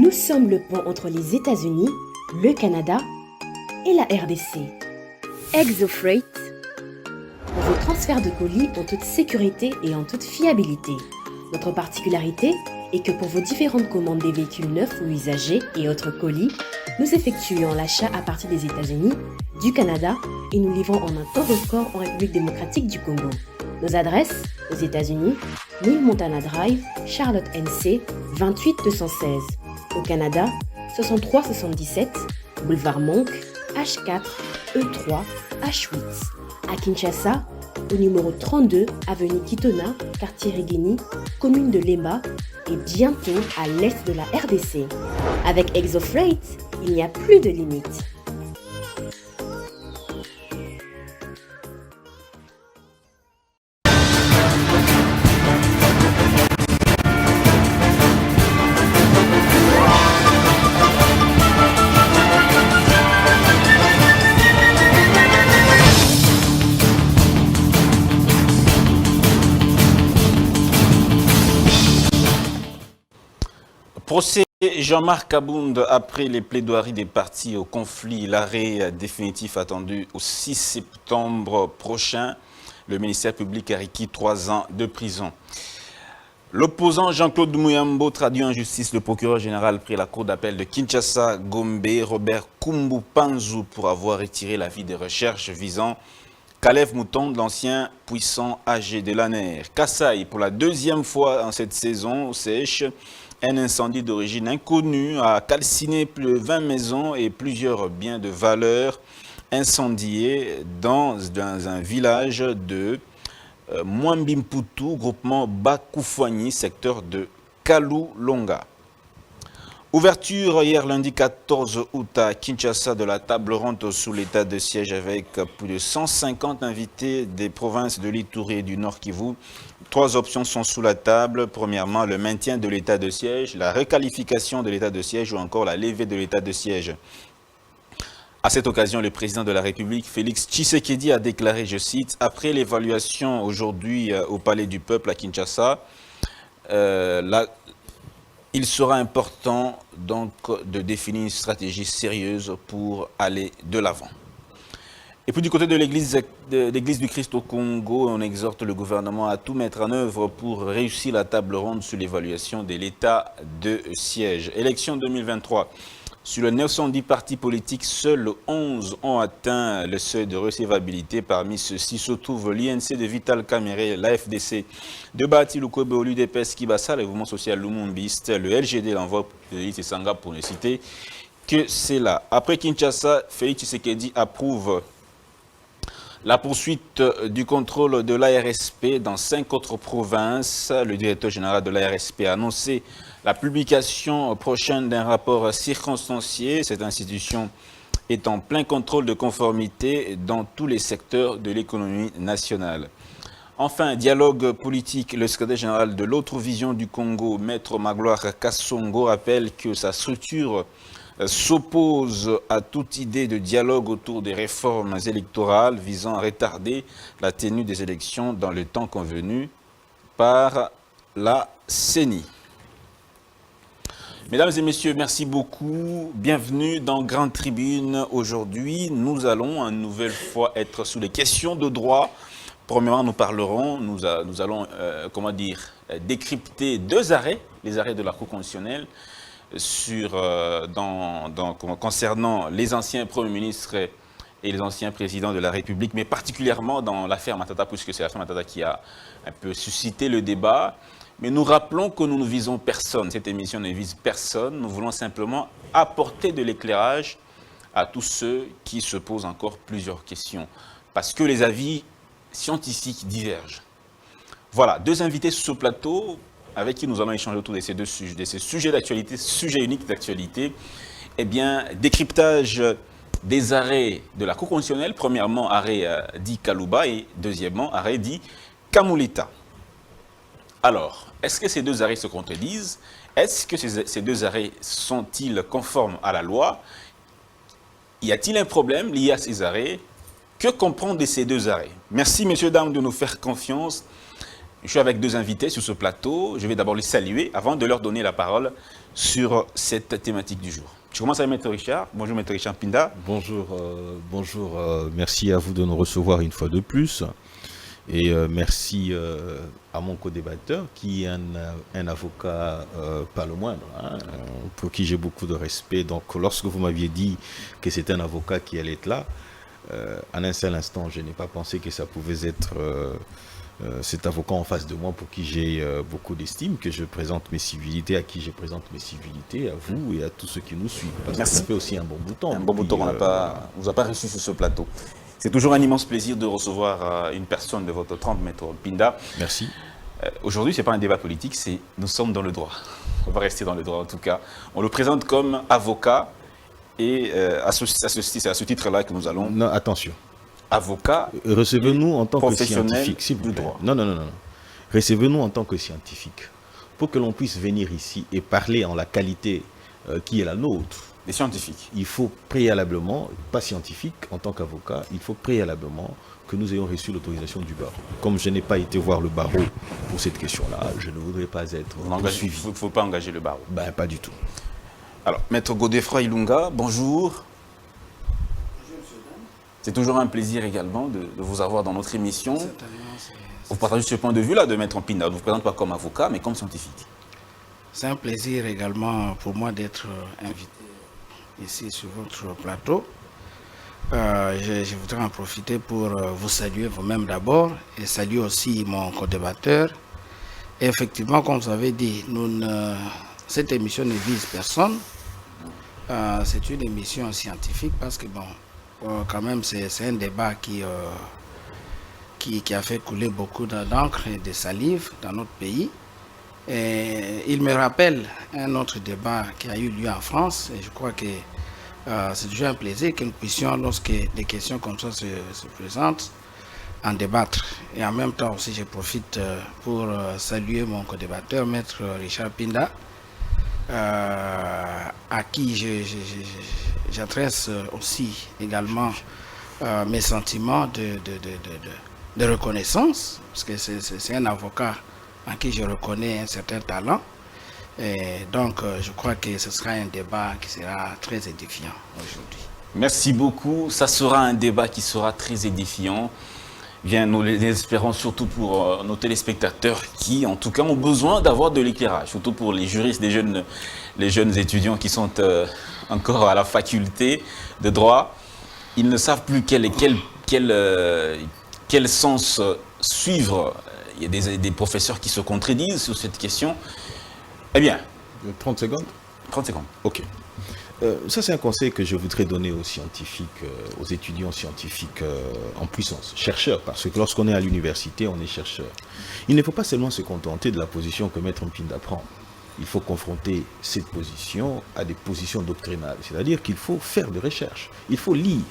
Nous sommes le pont entre les États-Unis, le Canada et la RDC. ExoFreight, pour vos transferts de colis en toute sécurité et en toute fiabilité. Notre particularité est que pour vos différentes commandes des véhicules neufs ou usagés et autres colis, nous effectuons l'achat à partir des États-Unis, du Canada et nous livrons en un temps record en République démocratique du Congo. Nos adresses, aux États-Unis, 1000 Montana Drive, Charlotte NC, 28216. Au Canada, 6377, Boulevard Monk, H4, E3, H8. À Kinshasa, au numéro 32, avenue Kitona, quartier Rigeni, commune de Lemba, et bientôt à l'est de la RDC. Avec ExoFreight, il n'y a plus de limites. Procès Jean-Marc Abound après les plaidoiries des partis au conflit. L'arrêt définitif attendu au 6 septembre prochain. Le ministère public a requis 3 ans de prison. L'opposant Jean-Claude Mouyambo traduit en justice le procureur général près la cour d'appel de Kinshasa, Gombe, Robert Kumbu Panzu, pour avoir retiré l'avis de recherche visant Caleb Mouton, l'ancien puissant âgé de l'ANER. Kasaï, pour la 2e fois en cette saison sèche, un incendie d'origine inconnue a calciné plus de 20 maisons et plusieurs biens de valeur incendiés dans un village de Mwambimputu, groupement Bakoufouani, secteur de Kalou-Longa. Ouverture hier lundi 14 août à Kinshasa de la table ronde sous l'état de siège avec plus de 150 invités des provinces de l'Ituri et du Nord Kivu. 3 options sont sous la table. Premièrement, le maintien de l'état de siège, la requalification de l'état de siège ou encore la levée de l'état de siège. À cette occasion, le président de la République, Félix Tshisekedi, a déclaré, je cite, « Après l'évaluation aujourd'hui au Palais du Peuple à Kinshasa, il sera important donc de définir une stratégie sérieuse pour aller de l'avant. » Et puis du côté de l'Église du Christ au Congo, on exhorte le gouvernement à tout mettre en œuvre pour réussir la table ronde sur l'évaluation de l'état de siège. Élection 2023. Sur les 910 partis politiques, seuls 11 ont atteint le seuil de recevabilité. Parmi ceux-ci se trouvent l'INC de Vital Kamerhe, l'AFDC de Bati Lukwebe, l'UDPS Kibasa, le mouvement social Lumumbiste, le LGD, l'envoi de l'élite Sanga, pour ne citer que c'est là. Après Kinshasa, Félix Tshisekedi approuve la poursuite du contrôle de l'ARSP dans 5 autres provinces. Le directeur général de l'ARSP a annoncé la publication prochaine d'un rapport circonstancié. Cette institution est en plein contrôle de conformité dans tous les secteurs de l'économie nationale. Enfin, dialogue politique. Le secrétaire général de l'autre vision du Congo, Maître Magloire Kassongo, rappelle que sa structure s'oppose à toute idée de dialogue autour des réformes électorales visant à retarder la tenue des élections dans le temps convenu par la CENI. Mesdames et messieurs, merci beaucoup. Bienvenue dans Grande Tribune. Aujourd'hui, nous allons une nouvelle fois être sous les questions de droit. Premièrement, nous allons décrypter 2 arrêts, les arrêts de la Cour constitutionnelle, concernant les anciens premiers ministres et les anciens présidents de la République, mais particulièrement dans l'affaire Matata, puisque c'est l'affaire Matata qui a un peu suscité le débat. Mais nous rappelons que nous ne visons personne. Cette émission ne vise personne. Nous voulons simplement apporter de l'éclairage à tous ceux qui se posent encore plusieurs questions, parce que les avis scientifiques divergent. Voilà, 2 invités sur ce plateau avec qui nous allons échanger autour de ces sujets d'actualité, sujets uniques d'actualité. Eh bien, décryptage des arrêts de la Cour constitutionnelle. Premièrement, arrêt dit Kalouba et deuxièmement, arrêt dit Kamuleta. Alors, est-ce que ces 2 arrêts se contredisent? Est-ce que ces 2 arrêts sont-ils conformes à la loi? Y a-t-il un problème lié à ces arrêts? Que comprendre de ces 2 arrêts? Merci, messieurs, dames, de nous faire confiance. Je suis avec deux invités sur ce plateau. Je vais d'abord les saluer avant de leur donner la parole sur cette thématique du jour. Je commence avec Maître Richard. Bonjour Maître Richard Pinda. Bonjour, merci à vous de nous recevoir une fois de plus. Et merci à mon co-débatteur qui est un avocat pas le moindre, hein, pour qui j'ai beaucoup de respect. Donc lorsque vous m'aviez dit que c'était un avocat qui allait être là, en un seul instant, je n'ai pas pensé que ça pouvait être cet avocat en face de moi pour qui j'ai beaucoup d'estime, que je présente mes civilités, à qui je présente mes civilités, à vous et à tous ceux qui nous suivent. Parce que ça fait aussi un bon bout de temps. Un bon bout de temps qu'on vous a pas reçu sur ce plateau. C'est toujours un immense plaisir de recevoir une personne de votre trempe, Maître Pinda. Merci. Aujourd'hui, ce n'est pas un débat politique, nous sommes dans le droit. On va rester dans le droit en tout cas. On le présente comme avocat et c'est à ce titre-là que nous allons... Non, attention. Avocat. Recevez-nous en tant que professionnel scientifique, s'il vous du plaît. droit. Non. Recevez-nous en tant que scientifique. Pour que l'on puisse venir ici et parler en la qualité qui est la nôtre. Des scientifiques. Il faut préalablement, pas scientifique, en tant qu'avocat, il faut préalablement que nous ayons reçu l'autorisation du barreau. Comme je n'ai pas été voir le barreau pour cette question-là, je ne voudrais pas être poursuivi. Il ne faut pas engager le barreau. Ben, pas du tout. Alors, Maître Godefroy Ilunga, bonjour. C'est toujours un plaisir également de vous avoir dans notre émission. Vous partagez ce point de vue-là de Maître Pinda. On ne vous présente pas comme avocat, mais comme scientifique. C'est un plaisir également pour moi d'être invité ici sur votre plateau. Je voudrais en profiter pour vous saluer vous-même d'abord et saluer aussi mon co-débatteur. Et effectivement, comme vous avez dit, cette émission ne vise personne. C'est une émission scientifique parce que, quand même, c'est un débat qui a fait couler beaucoup d'encre et de salive dans notre pays. Et il me rappelle un autre débat qui a eu lieu en France. Et je crois que c'est toujours un plaisir que nous puissions, lorsque des questions comme ça se présentent, en débattre. Et en même temps aussi, je profite pour saluer mon co-débatteur, Maître Richard Pinda, à qui j'adresse aussi également mes sentiments de reconnaissance, parce que c'est un avocat en qui je reconnais un certain talent. Et donc, je crois que ce sera un débat qui sera très édifiant aujourd'hui. Merci beaucoup. Ça sera un débat qui sera très édifiant. Bien, nous l'espérons surtout pour nos téléspectateurs qui, en tout cas, ont besoin d'avoir de l'éclairage, surtout pour les juristes, les jeunes étudiants qui sont encore à la faculté de droit. Ils ne savent plus quel sens suivre. Il y a des professeurs qui se contredisent sur cette question. Eh bien. 30 secondes 30 secondes. Ok. Ça, c'est un conseil que je voudrais donner aux scientifiques, aux étudiants scientifiques en puissance, chercheurs, parce que lorsqu'on est à l'université, on est chercheur. Il ne faut pas seulement se contenter de la position que Maître Pinda prend. Il faut confronter cette position à des positions doctrinales, c'est-à-dire qu'il faut faire des recherches, il faut lire.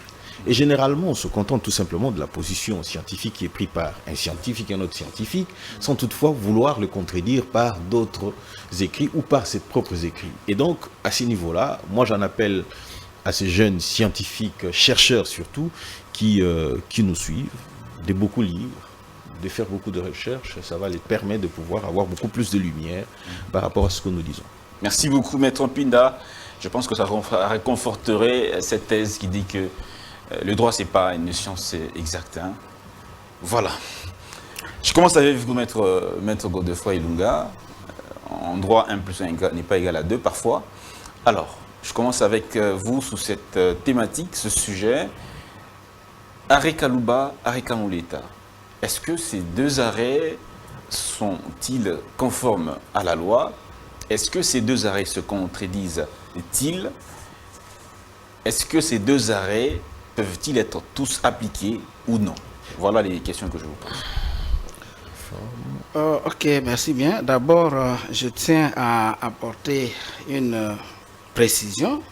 Et généralement, on se contente tout simplement de la position scientifique qui est prise par un scientifique et un autre scientifique, sans toutefois vouloir le contredire par d'autres écrits ou par ses propres écrits. Et donc, à ce niveau-là, moi j'en appelle à ces jeunes scientifiques, chercheurs surtout, qui nous suivent, de beaucoup lire, de faire beaucoup de recherches. Ça va les permettre de pouvoir avoir beaucoup plus de lumière par rapport à ce que nous disons. Merci beaucoup, Maître Pinda. Je pense que ça réconforterait cette thèse qui dit que le droit, ce n'est pas une science exacte. Hein. Voilà. Je commence avec vous, Maître Godefroy Ilunga. En droit, 1 plus 1 n'est pas égal à 2 parfois. Alors, je commence avec vous sous cette thématique, ce sujet. Arrêt Kalouba, arrêt Kamuleta. Est-ce que ces deux arrêts sont-ils conformes à la loi? Est-ce que ces deux arrêts se contredisent-ils? Est-ce que ces deux arrêts peuvent-ils être tous appliqués ou non? Voilà les questions que je vous pose. Ok, merci bien. D'abord, je tiens à apporter une précision.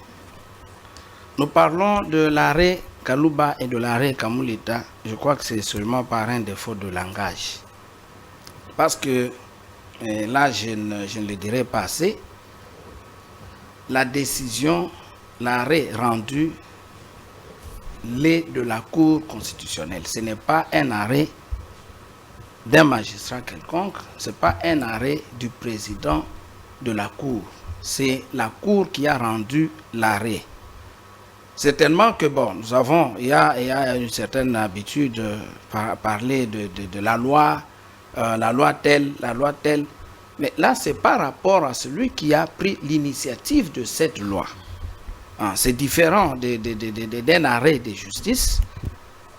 Nous parlons de l'arrêt Kalouba et de l'arrêt Kamuleta. Je crois que c'est seulement par un défaut de langage. Parce que, là, je ne le dirai pas assez, la décision, l'arrêt rendu l'est de la Cour constitutionnelle. Ce n'est pas un arrêt d'un magistrat quelconque, ce n'est pas un arrêt du président de la Cour. C'est la Cour qui a rendu l'arrêt. Certainement que, bon, il y a une certaine habitude de parler de la loi telle, mais là, c'est par rapport à celui qui a pris l'initiative de cette loi. C'est différent d'un arrêt de justice.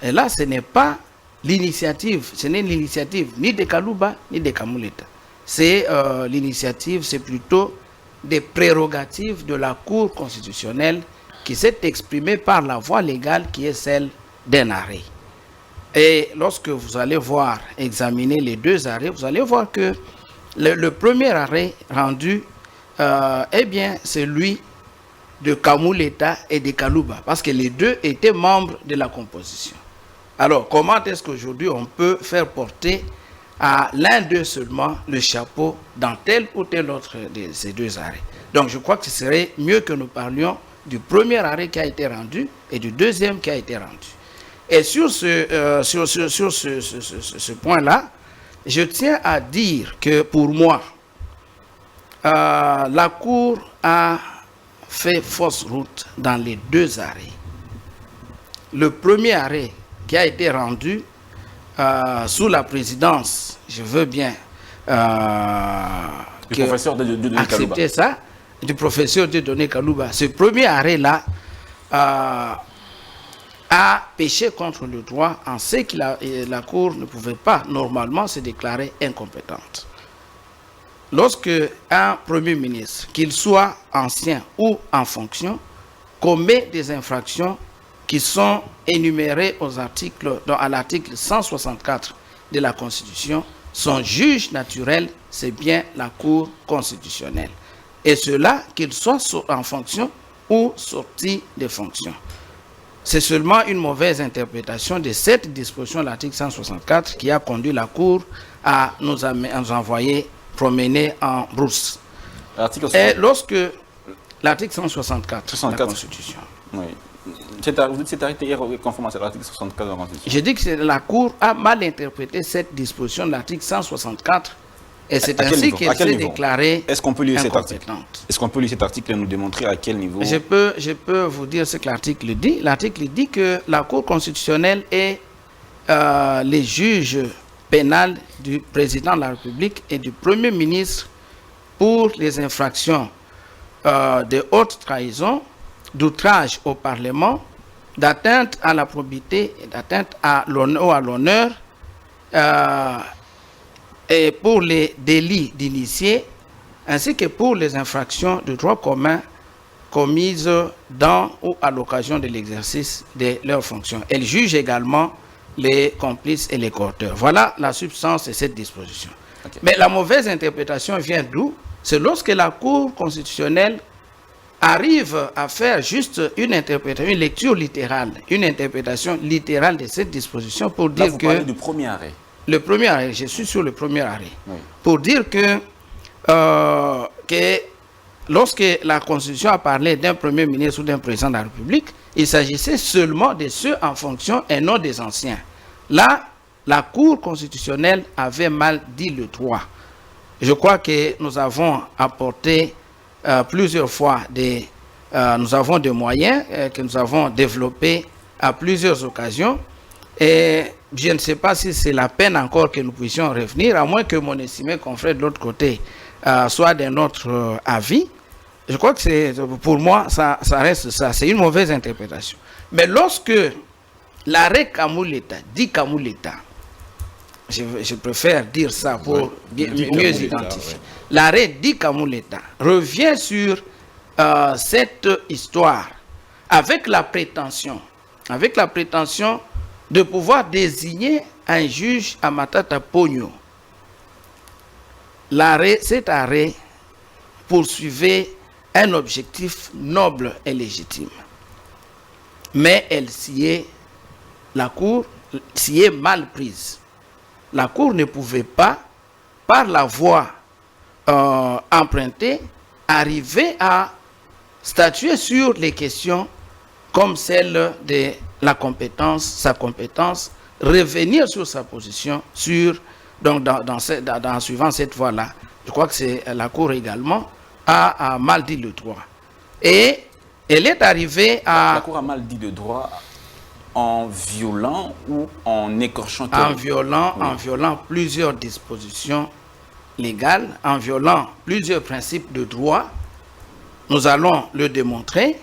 Et là, ce n'est pas l'initiative, ce n'est l'initiative ni de Kalouba ni de Kamuleta. C'est l'initiative, c'est plutôt des prérogatives de la Cour constitutionnelle qui s'est exprimée par la voie légale qui est celle d'un arrêt. Et lorsque vous allez voir, examiner les deux arrêts, vous allez voir que le premier arrêt rendu, eh bien, c'est lui de Kamuleta et de Kalouba, parce que les deux étaient membres de la composition. Alors, comment est-ce qu'aujourd'hui on peut faire porter à l'un d'eux seulement le chapeau dans tel ou tel autre de ces deux arrêts? Donc, je crois que ce serait mieux que nous parlions du premier arrêt qui a été rendu et du deuxième qui a été rendu. Et sur ce point-là, je tiens à dire que pour moi, la Cour a fait fausse route dans les deux arrêts. Le premier arrêt qui a été rendu sous la présidence, je veux bien du professeur Dieudonné Kalouba. Accepter ça, du professeur Dieudonné Kalouba. Ce premier arrêt-là a péché contre le droit en ce que la Cour ne pouvait pas normalement se déclarer incompétente. Lorsque un Premier ministre, qu'il soit ancien ou en fonction, commet des infractions qui sont énumérées à l'article 164 de la Constitution, son juge naturel, c'est bien la Cour constitutionnelle. Et cela, qu'il soit en fonction ou sorti de fonction. C'est seulement une mauvaise interprétation de cette disposition de l'article 164 qui a conduit la Cour à nous envoyer promener en brousse. Et lorsque l'article 164 de la Constitution. Oui. Vous dites cet arrêté hier conforme à l'article 164 de la Constitution. J'ai dit que la Cour a mal interprété cette disposition de l'article 164 et c'est ainsi qu'elle s'est déclarée Est-ce qu'on peut lire cet article? incompétente. Est-ce qu'on peut lire cet article et nous démontrer à quel niveau? Je peux vous dire ce que l'article dit. L'article dit que la Cour constitutionnelle est les juges pénals du président de la République et du Premier ministre pour les infractions de haute trahison, d'outrage au Parlement, d'atteinte à la probité et d'atteinte à l'honneur, et pour les délits d'initiés, ainsi que pour les infractions de droit commun commises dans ou à l'occasion de l'exercice de leurs fonctions. Elle juge également les complices et les coauteurs. Voilà la substance de cette disposition. Okay. Mais la mauvaise interprétation vient d'où? C'est lorsque la Cour constitutionnelle arrive à faire juste une interprétation, une lecture littérale, une interprétation littérale de cette disposition pour dire que... Là, vous parlez du premier arrêt. Le premier arrêt, je suis sur le premier arrêt. Oui. Pour dire que lorsque la Constitution a parlé d'un Premier ministre ou d'un président de la République, il s'agissait seulement de ceux en fonction et non des anciens. Là, la Cour constitutionnelle avait mal dit le droit. Je crois que nous avons apporté plusieurs fois nous avons des moyens que nous avons développés à plusieurs occasions. Et je ne sais pas si c'est la peine encore que nous puissions revenir, à moins que mon estimé confrère de l'autre côté soit d'un autre avis. Je crois que pour moi, ça reste ça. C'est une mauvaise interprétation. Mais lorsque l'arrêt Kamuleta dit Kamuleta, je préfère dire ça pour mieux identifier. L'arrêt dit Kamuleta revient sur cette histoire avec la prétention de pouvoir désigner un juge à Matata Pogno. Cet arrêt poursuivait un objectif noble et légitime. Mais la Cour s'y est mal prise. La Cour ne pouvait pas, par la voie empruntée, arriver à statuer sur les questions comme celle de sa compétence, revenir sur sa position sur Donc, en suivant cette voie-là, je crois que c'est la Cour également a mal dit le droit. Et elle est arrivée à... La Cour a mal dit le droit en violant ou en écorchant en violant plusieurs dispositions légales, en violant plusieurs principes de droit. Nous allons le démontrer.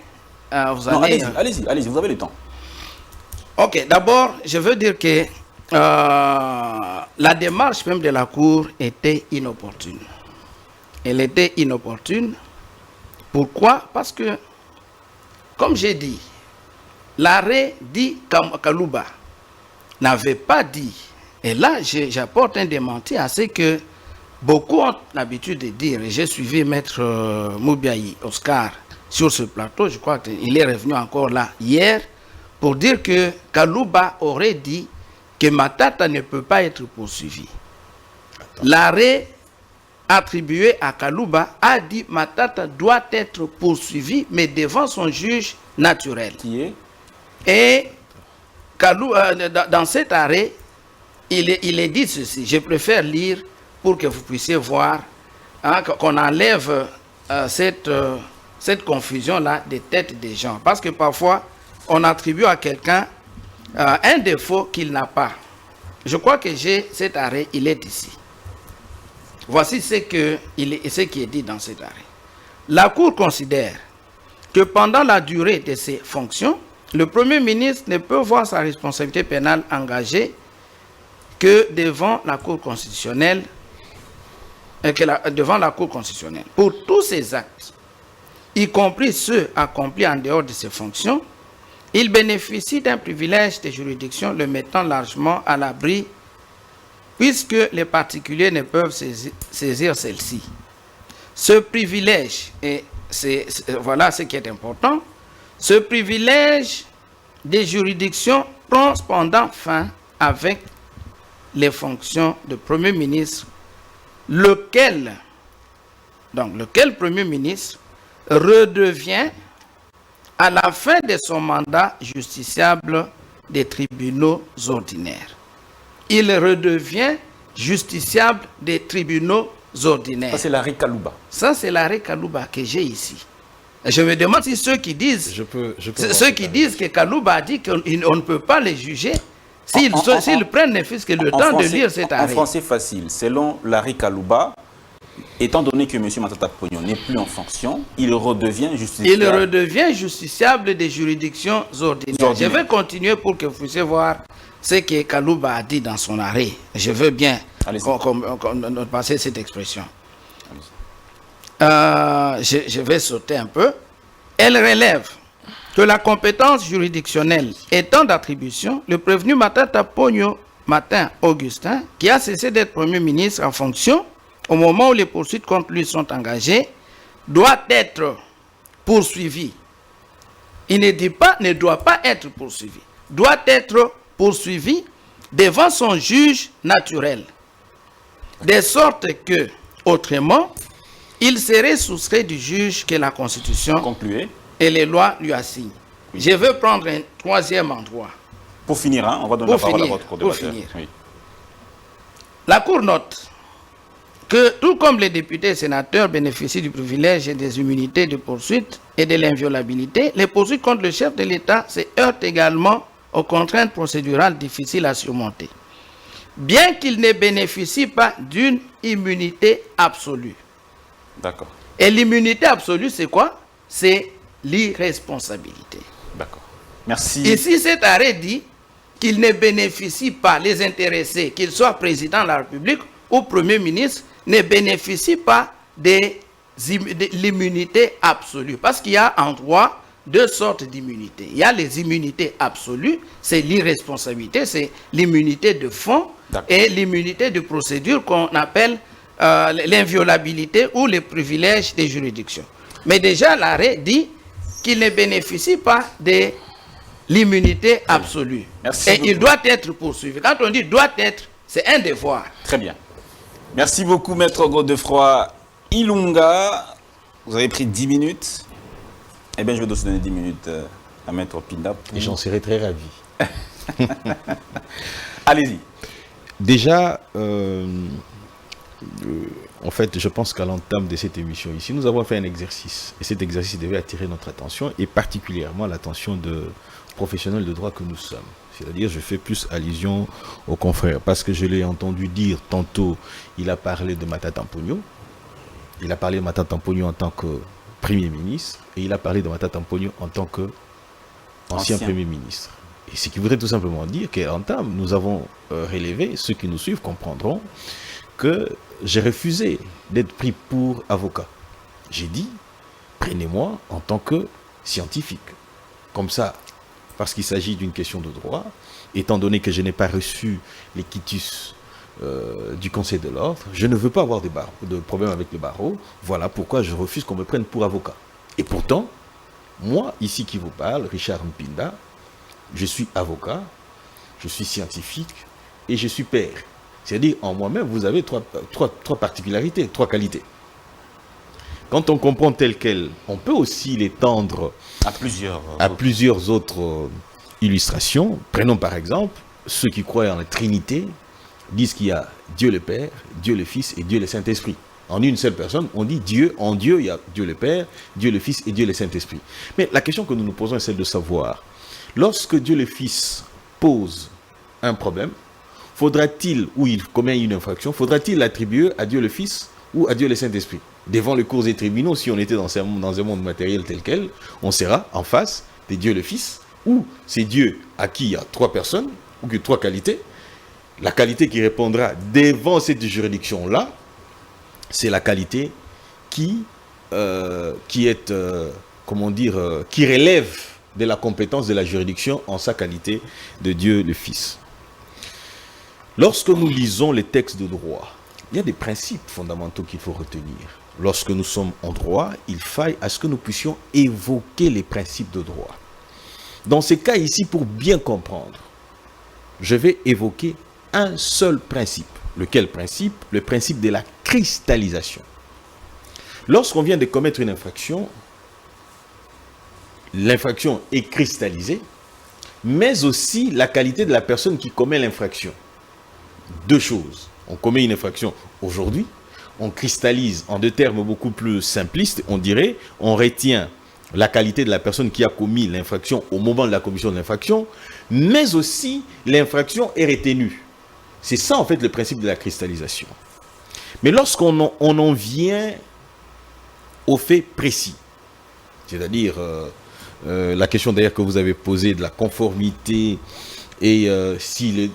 Allez-y, vous avez le temps. Ok, d'abord, je veux dire que la démarche même de la Cour était inopportune. Elle était inopportune. Pourquoi? Parce que, comme j'ai dit, l'arrêt dit Kalouba n'avait pas dit, et là j'apporte un démenti à ce que beaucoup ont l'habitude de dire, et j'ai suivi Maître Moubiaï Oscar sur ce plateau, je crois qu'il est revenu encore là hier, pour dire que Kalouba aurait dit que Matata ne peut pas être poursuivi. L'arrêt attribué à Kalouba a dit Matata doit être poursuivi, mais devant son juge naturel. Qui est? Et dans cet arrêt, il est dit ceci. Je préfère lire pour que vous puissiez voir, hein, qu'on enlève cette confusion-là des têtes des gens. Parce que parfois, on attribue à quelqu'un un défaut qu'il n'a pas. Je crois que j'ai cet arrêt, il est ici. Voici ce qui est dit dans cet arrêt. La Cour considère que pendant la durée de ses fonctions, le Premier ministre ne peut voir sa responsabilité pénale engagée que devant la Cour constitutionnelle, Pour tous ses actes, y compris ceux accomplis en dehors de ses fonctions, il bénéficie d'un privilège de juridiction le mettant largement à l'abri, puisque les particuliers ne peuvent saisir celle-ci. Ce privilège, et voilà ce qui est important, ce privilège des juridictions prend cependant fin avec les fonctions de Premier ministre, lequel Premier ministre redevient à la fin de son mandat justiciable des tribunaux ordinaires. Il redevient justiciable des tribunaux ordinaires. Ça, c'est l'arrêt Kalouba. Ça, c'est l'arrêt Kalouba que j'ai ici. Je me demande si ceux qui disent, que Kalouba a dit qu'on ne peut pas les juger, s'ils prennent ne fût-ce que le temps de lire cet arrêt. En français facile, selon l'arrêt Kalouba, étant donné que M. Matata Ponyo n'est plus en fonction, il redevient justiciable. Il redevient justiciable des juridictions ordinaires. Je vais continuer pour que vous puissiez voir ce que Kalouba a dit dans son arrêt. Je veux bien passer cette expression. Je vais sauter un peu. Elle relève que la compétence juridictionnelle étant d'attribution, le prévenu Matata Ponyo Martin Augustin, qui a cessé d'être Premier ministre en fonction, au moment où les poursuites contre lui sont engagées, doit être poursuivi. Il ne dit pas ne doit pas être poursuivi. Doit être poursuivi devant son juge naturel. De sorte que, autrement, il serait soustrait du juge que la Constitution et les lois lui assignent. Oui. Je veux prendre un troisième endroit. Pour finir, hein, on va donner la parole à votre co-débatteur. Oui. La Cour note que, tout comme les députés et sénateurs bénéficient du privilège et des immunités de poursuite et de l'inviolabilité, les poursuites contre le chef de l'État se heurtent également aux contraintes procédurales difficiles à surmonter, bien qu'ils ne bénéficient pas d'une immunité absolue. D'accord. Et l'immunité absolue, c'est quoi? C'est l'irresponsabilité. D'accord. Merci. Ici, cet arrêt dit qu'ils ne bénéficient pas, les intéressés, qu'ils soient président de la République ou Premier ministre, ne bénéficient pas de l'immunité absolue. Parce qu'il y a en droit deux sortes d'immunités. Il y a les immunités absolues, c'est l'irresponsabilité, c'est l'immunité de fond, et l'immunité de procédure qu'on appelle l'inviolabilité ou les privilèges des juridictions. Mais déjà, l'arrêt dit qu'il ne bénéficie pas de l'immunité absolue. Merci et beaucoup. Il doit être poursuivi. Quand on dit doit être, c'est un devoir. Très bien. Merci beaucoup, Maître Godefroy Ilunga. Vous avez pris 10 minutes. Eh bien, je vais aussi donner 10 minutes à Maître Pinda. Et j'en serai très ravi. Allez-y. déjà, en fait, je pense qu'à l'entame de cette émission ici, nous avons fait un exercice. Et cet exercice devait attirer notre attention, et particulièrement l'attention de professionnels de droit que nous sommes. C'est-à-dire, je fais plus allusion aux confrères, parce que je l'ai entendu dire tantôt, il a parlé de Matata Mponyo. Il a parlé de Matata Mponyo en tant que Premier ministre, et il a parlé de Matata Mponyo en tant que ancien Premier ministre. Et ce qui voudrait tout simplement dire qu'à l'entame, nous avons relevé, ceux qui nous suivent comprendront, que j'ai refusé d'être pris pour avocat. J'ai dit, prenez-moi en tant que scientifique. Comme ça, parce qu'il s'agit d'une question de droit, étant donné que je n'ai pas reçu les quitus du Conseil de l'ordre, je ne veux pas avoir de problème avec le barreau. Voilà pourquoi je refuse qu'on me prenne pour avocat. Et pourtant, moi, ici qui vous parle, Richard Mpinda, je suis avocat, je suis scientifique et je suis père. C'est-à-dire, en moi-même, vous avez trois particularités, trois qualités. Quand on comprend tel quel, on peut aussi l'étendre à plusieurs autres illustrations. Prenons par exemple, ceux qui croient en la Trinité disent qu'il y a Dieu le Père, Dieu le Fils et Dieu le Saint-Esprit. En une seule personne, on dit Dieu, en Dieu, il y a Dieu le Père, Dieu le Fils et Dieu le Saint-Esprit. Mais la question que nous nous posons est celle de savoir, lorsque Dieu le Fils pose un problème, faudra-t-il, ou il commet une infraction, faudra-t-il l'attribuer à Dieu le Fils ou à Dieu le Saint-Esprit? Devant les cours et tribunaux, si on était dans un monde matériel tel quel, on sera en face de Dieu le Fils, ou c'est Dieu à qui il y a trois personnes, ou que trois qualités. La qualité qui répondra devant cette juridiction-là, c'est la qualité qui est, qui relève de la compétence de la juridiction en sa qualité de Dieu le Fils. Lorsque nous lisons les textes de droit, il y a des principes fondamentaux qu'il faut retenir. Lorsque nous sommes en droit, il faille à ce que nous puissions évoquer les principes de droit. Dans ces cas ici, pour bien comprendre, je vais évoquer un seul principe. Lequel principe? Le principe de la cristallisation. Lorsqu'on vient de commettre une infraction, l'infraction est cristallisée, mais aussi la qualité de la personne qui commet l'infraction. Deux choses. On commet une infraction aujourd'hui, on cristallise en deux termes beaucoup plus simplistes, on dirait, on retient la qualité de la personne qui a commis l'infraction au moment de la commission de l'infraction, mais aussi l'infraction est retenue. C'est ça en fait le principe de la cristallisation. Mais lorsqu'on en vient aux faits précis, c'est-à-dire la question d'ailleurs que vous avez posée de la conformité et si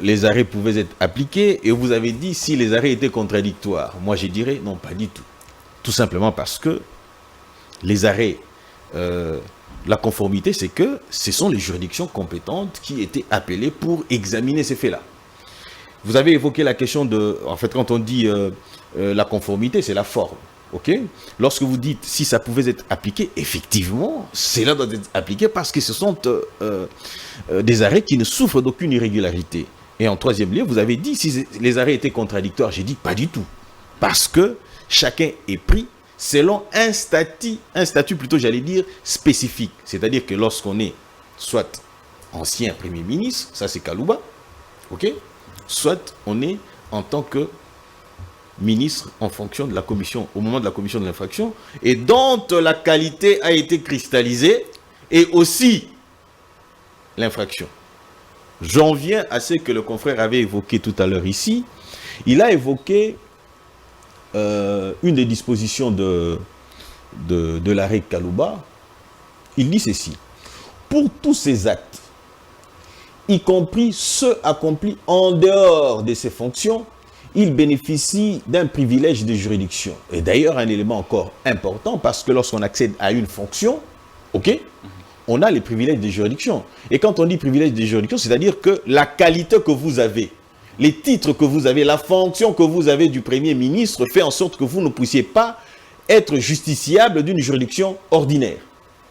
les arrêts pouvaient être appliqués, et vous avez dit si les arrêts étaient contradictoires. Moi je dirais non, pas du tout. Tout simplement parce que les arrêts, la conformité, c'est que ce sont les juridictions compétentes qui étaient appelées pour examiner ces faits-là. Vous avez évoqué la question de, en fait, quand on dit la conformité, c'est la forme. Ok? Lorsque vous dites si ça pouvait être appliqué, effectivement, cela doit être appliqué parce que ce sont des arrêts qui ne souffrent d'aucune irrégularité. Et en troisième lieu, vous avez dit si les arrêts étaient contradictoires. J'ai dit pas du tout. Parce que chacun est pris selon un statut plutôt, j'allais dire, spécifique. C'est-à-dire que lorsqu'on est soit ancien Premier ministre, ça c'est Kalouba, ok? Soit on est en tant que ministre en fonction de la commission, au moment de la commission de l'infraction, et dont la qualité a été cristallisée, et aussi l'infraction. J'en viens à ce que le confrère avait évoqué tout à l'heure ici. Il a évoqué une des dispositions de l'arrêt Kalouba. Il dit ceci: pour tous ces actes, y compris ceux accomplis en dehors de ses fonctions, il bénéficie d'un privilège de juridiction. Et d'ailleurs, un élément encore important, parce que lorsqu'on accède à une fonction, ok, on a les privilèges de juridiction. Et quand on dit privilège de juridiction, c'est-à-dire que la qualité que vous avez, les titres que vous avez, la fonction que vous avez du Premier ministre fait en sorte que vous ne puissiez pas être justiciable d'une juridiction ordinaire.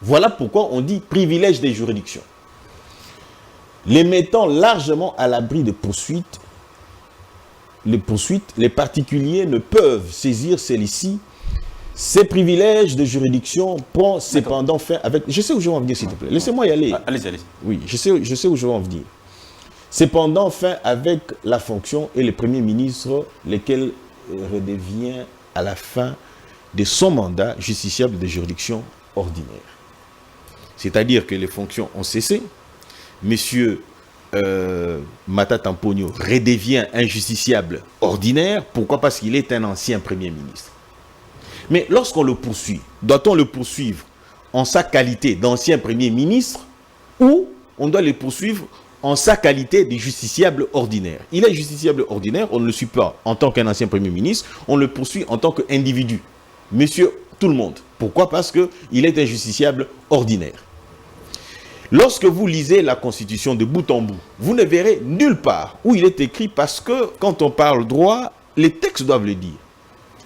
Voilà pourquoi on dit privilège des juridictions. Les mettant largement à l'abri de poursuites, les particuliers ne peuvent saisir celles-ci. Ces privilèges de juridiction prend cependant fin avec... Je sais où je vais en venir, s'il te plaît. Laissez-moi y aller. Allez-y, allez-y. Oui, je sais où je vais en venir. cependant fin avec la fonction et le Premier ministre, lequel redevient à la fin de son mandat justiciable de juridiction ordinaire. C'est-à-dire que les fonctions ont cessé. Monsieur Matata Mponyo redevient un justiciable ordinaire. Pourquoi? Parce qu'il est un ancien Premier ministre. Mais lorsqu'on le poursuit, doit-on le poursuivre en sa qualité d'ancien Premier ministre ou on doit le poursuivre en sa qualité de justiciable ordinaire? Il est justiciable ordinaire, on ne le suit pas en tant qu'un ancien Premier ministre, on le poursuit en tant qu'individu. Monsieur tout le monde. Pourquoi? Parce qu'il est un justiciable ordinaire. Lorsque vous lisez la Constitution de bout en bout, vous ne verrez nulle part où il est écrit, parce que quand on parle droit, les textes doivent le dire.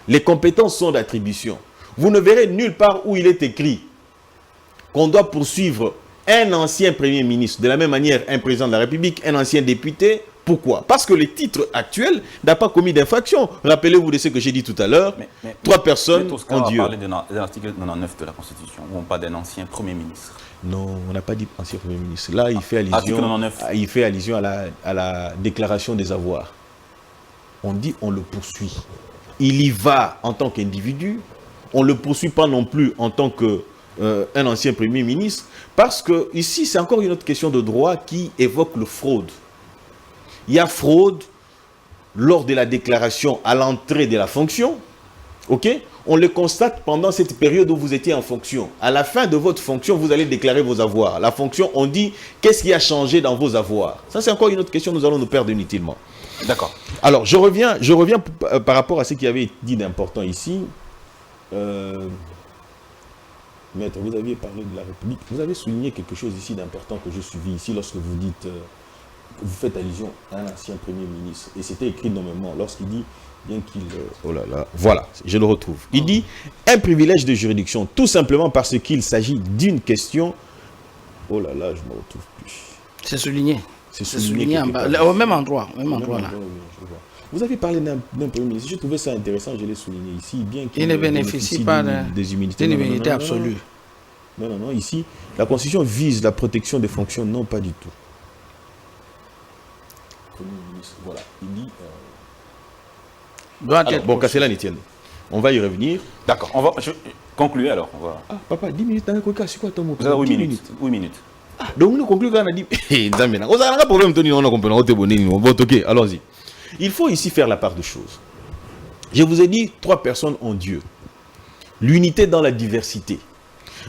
Les compétences sont d'attribution. Vous ne verrez nulle part où il est écrit qu'on doit poursuivre un ancien Premier ministre, de la même manière un président de la République, un ancien député. Pourquoi? Parce que le titre actuel n'a pas commis d'infraction. Rappelez-vous de ce que j'ai dit tout à l'heure. Trois personnes ont Dieu. On a parlé de l'article 99 de la Constitution, où on parle d'un ancien Premier ministre. Non, on n'a pas dit ancien Premier ministre. Là, il fait allusion à la déclaration des avoirs. On dit on le poursuit. Il y va en tant qu'individu. On ne le poursuit pas non plus en tant qu'un ancien Premier ministre. Parce que ici, c'est encore une autre question de droit qui évoque le fraude. Il y a fraude lors de la déclaration à l'entrée de la fonction. Ok? On le constate pendant cette période où vous étiez en fonction. À la fin de votre fonction, vous allez déclarer vos avoirs. La fonction, on dit, qu'est-ce qui a changé dans vos avoirs? Ça, c'est encore une autre question, nous allons nous perdre inutilement. D'accord. Alors, je reviens par rapport à ce qui avait été dit d'important ici. Maître, vous aviez parlé de la République. Vous avez souligné quelque chose ici d'important que je suivis ici lorsque vous dites, vous faites allusion à un ancien Premier ministre. Et c'était écrit nommément lorsqu'il dit, bien qu'il... oh là là, voilà, je le retrouve. Il dit, un privilège de juridiction, tout simplement parce qu'il s'agit d'une question... Oh là là, je ne me retrouve plus. C'est souligné. C'est souligné en bas, au même endroit. Là. Vous avez parlé d'un Premier ministre, j'ai trouvé ça intéressant, je l'ai souligné ici, bien qu'il ne bénéficie pas des immunités. D'une immunité absolue. Non, ici, la Constitution vise la protection des fonctions, non pas du tout. Premier ministre, voilà, il dit... Alors, bon, qu'à cela n'y tienne. On va y revenir. D'accord, on va conclure alors. On va... Ah, papa, 10 minutes, c'est quoi ton mot? Vous avez 8 minutes. 8 minutes. Ah, donc nous concluons quand on a dit... On a un problème, Tony, on a compris. Ok, allons-y. Il faut ici faire la part de choses. Je vous ai dit, 3 personnes ont Dieu. L'unité dans la diversité.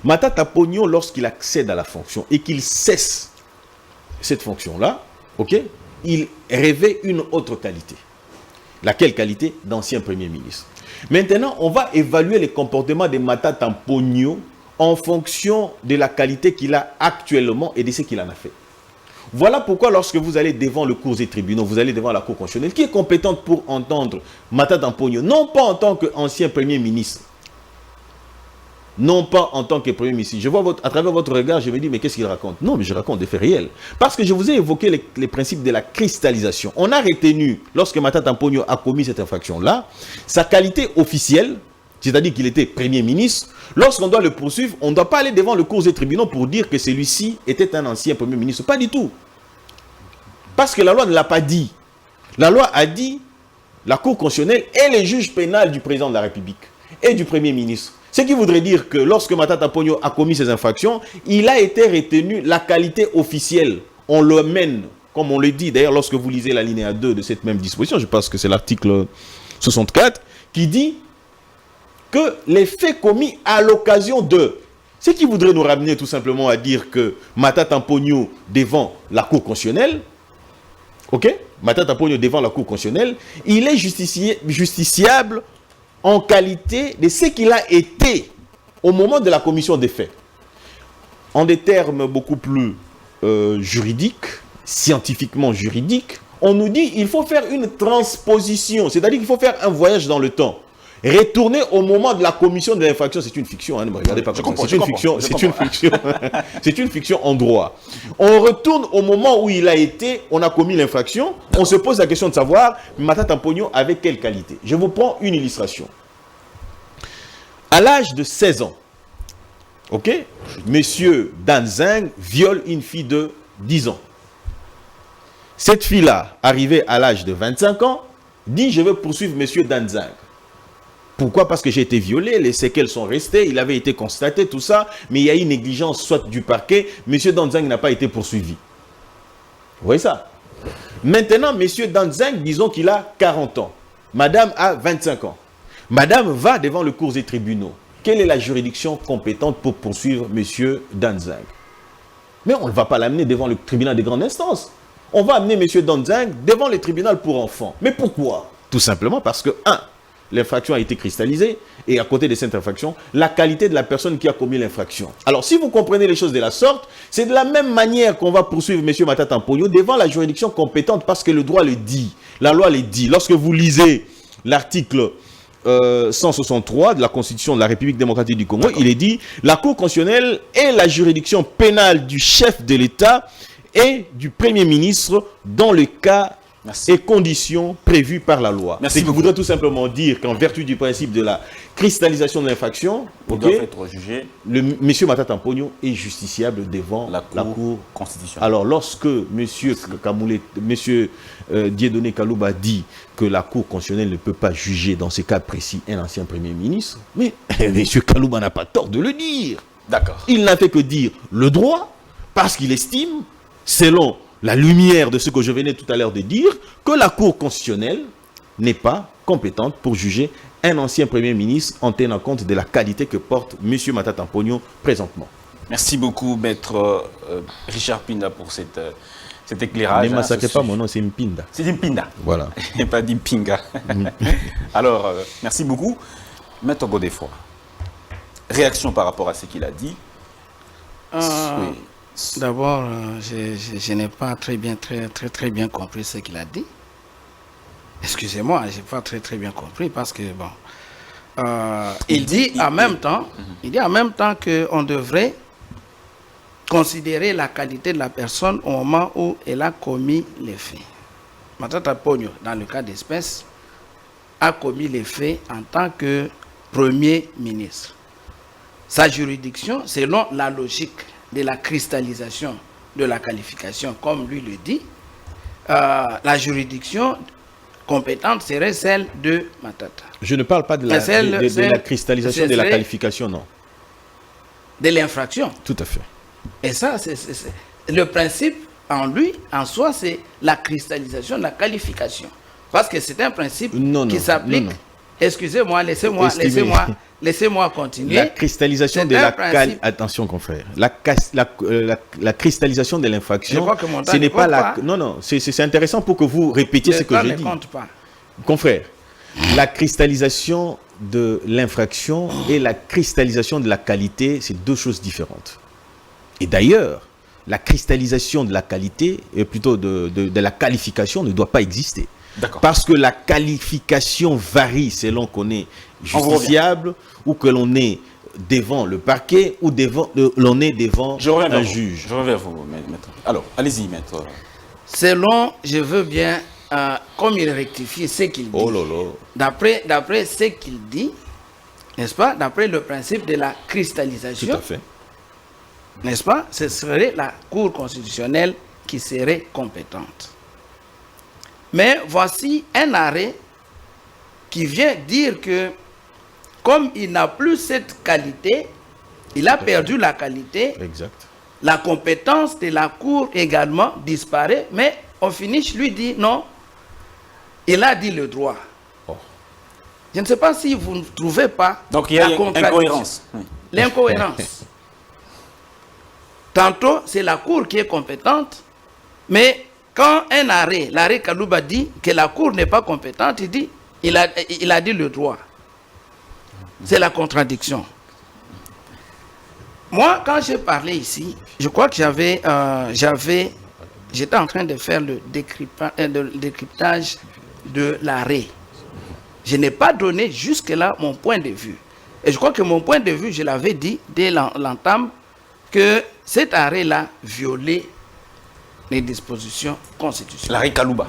Matata Mponyo, lorsqu'il accède à la fonction et qu'il cesse cette fonction-là, ok, il revêt une autre qualité. Laquelle qualité? D'ancien Premier ministre. Maintenant, on va évaluer les comportements de Matata Mponyo en fonction de la qualité qu'il a actuellement et de ce qu'il en a fait. Voilà pourquoi lorsque vous allez devant le cours des tribunaux, vous allez devant la Cour constitutionnelle, qui est compétente pour entendre Matata Mponyo, non pas en tant qu'ancien Premier ministre, non pas en tant que Premier ministre. Je vois à travers votre regard, je me dis, mais qu'est-ce qu'il raconte? Non, mais je raconte des faits réels. Parce que je vous ai évoqué les principes de la cristallisation. On a retenu, lorsque Matata Mponyo a commis cette infraction-là, sa qualité officielle, c'est-à-dire qu'il était Premier ministre. Lorsqu'on doit le poursuivre, on ne doit pas aller devant le cours des tribunaux pour dire que celui-ci était un ancien Premier ministre. Pas du tout. Parce que la loi ne l'a pas dit. La loi a dit, la Cour constitutionnelle est le juge pénal du président de la République et du Premier ministre. Ce qui voudrait dire que lorsque Matata Mponyo a commis ces infractions, il a été retenu la qualité officielle. On le mène, comme on le dit, d'ailleurs lorsque vous lisez l'alinéa 2 de cette même disposition, je pense que c'est l'article 64, qui dit que les faits commis à l'occasion de... Ce qui voudrait nous ramener tout simplement à dire que Matata Mponyo devant la Cour constitutionnelle, ok, Matata Mponyo devant la Cour constitutionnelle, il est justiciable en qualité de ce qu'il a été au moment de la commission des faits. En des termes beaucoup plus juridiques, scientifiquement juridiques, on nous dit qu'il faut faire une transposition, c'est-à-dire qu'il faut faire un voyage dans le temps. Retourner au moment de la commission de l'infraction, c'est une fiction, hein, ne me regardez pas comme ça. C'est une fiction, c'est une fiction en droit. On retourne au moment où il a été, on a commis l'infraction, on se pose la question de savoir, Matata Mponyo avec quelle qualité? Je vous prends une illustration. À l'âge de 16 ans, ok, monsieur Danzing viole une fille de 10 ans. Cette fille-là, arrivée à l'âge de 25 ans, dit « Je veux poursuivre M. Danzang ». Pourquoi? Parce que j'ai été violé, les séquelles sont restées, il avait été constaté, tout ça, mais il y a eu une négligence soit du parquet, M. Danzang n'a pas été poursuivi. Vous voyez ça? Maintenant, M. Danzang, disons qu'il a 40 ans. Madame a 25 ans. Madame va devant le cours des tribunaux. Quelle est la juridiction compétente pour poursuivre M. Danzang? Mais on ne va pas l'amener devant le tribunal de grande instance. On va amener M. Danzang devant le tribunal pour enfants. Mais pourquoi? Tout simplement parce que, 1, l'infraction a été cristallisée, et à côté de cette infraction, la qualité de la personne qui a commis l'infraction. Alors, si vous comprenez les choses de la sorte, c'est de la même manière qu'on va poursuivre M. Matata Mponyo devant la juridiction compétente, parce que le droit le dit, la loi le dit. Lorsque vous lisez l'article 163 de la Constitution de la République démocratique du Congo, il est dit « La Cour constitutionnelle est la juridiction pénale du chef de l'État et du Premier ministre dans le cas et conditions prévues par la loi. » Merci. Je voudrais tout simplement dire qu'en vertu du principe de la cristallisation de l'infraction, Il doit être jugé. M. Matata Mponyo est justiciable devant la Cour constitutionnelle. Alors, lorsque M. Dieudonné Kalouba dit que la Cour constitutionnelle ne peut pas juger dans ces cas précis un ancien Premier ministre, mais M. Kalouba n'a pas tort de le dire. D'accord. Il n'a fait que dire le droit, parce qu'il estime, selon la lumière de ce que je venais tout à l'heure de dire, que la Cour constitutionnelle n'est pas compétente pour juger un ancien Premier ministre en tenant compte de la qualité que porte M. Matata Mponyo présentement. Merci beaucoup, maître Richard Pinda, pour cet éclairage. Ne massacrez pas mon nom, c'est Mpinda. C'est Mpinda. Voilà. Et pas Dimpinga. Alors, merci beaucoup. Maître Godefroy, réaction par rapport à ce qu'il a dit. Oui. D'abord, je n'ai pas très bien compris ce qu'il a dit. Excusez-moi, je n'ai pas très bien compris parce que, bon, il dit en même temps qu'on devrait considérer la qualité de la personne au moment où elle a commis les faits. Matata Mponyo, dans le cas d'espèce, a commis les faits en tant que Premier ministre. Sa juridiction, selon la logique de la cristallisation de la qualification, comme lui le dit, la juridiction compétente serait celle de Matata. Je ne parle pas de la cristallisation de la qualification, non. De l'infraction. Tout à fait. Et ça, c'est le principe en lui, en soi, c'est la cristallisation de la qualification. Parce que c'est un principe qui s'applique. Excusez-moi, laissez-moi continuer. La cristallisation de la qualification. Attention, confrère. La cristallisation de l'infraction, ce n'est pas la. Non, non, c'est intéressant pour que vous répétiez ce que j'ai dit. Compte pas. Confrère, la cristallisation de l'infraction et la cristallisation de la qualité, c'est deux choses différentes. Et d'ailleurs, la cristallisation de la qualité, et plutôt de la qualification, ne doit pas exister. Parce que la qualification varie selon qu'on est justiciable ou que l'on est devant le parquet ou l'on est devant un juge. Je reviens vers vous, maître. Alors, allez-y, maître. Selon, je veux bien, comme il rectifie ce qu'il dit, d'après ce qu'il dit, n'est-ce pas, d'après le principe de la cristallisation, tout à fait. N'est-ce pas, ce serait la Cour constitutionnelle qui serait compétente. Mais voici un arrêt qui vient dire que comme il n'a plus cette qualité, il a perdu la qualité, exact. La compétence de la Cour également disparaît, mais au finish lui dit non, il a dit le droit. Oh. Je ne sais pas si vous ne trouvez pas. Donc il y a l'incohérence. L'incohérence. Tantôt, c'est la Cour qui est compétente, mais quand un arrêt, l'arrêt Kalouba dit que la Cour n'est pas compétente, il a dit le droit. C'est la contradiction. Moi, quand j'ai parlé ici, je crois que j'étais en train de faire le décryptage de l'arrêt. Je n'ai pas donné jusque-là mon point de vue. Et je crois que mon point de vue, je l'avais dit dès l'entame, que cet arrêt-là violait les dispositions constitutionnelles. L'arrêt Kalouba.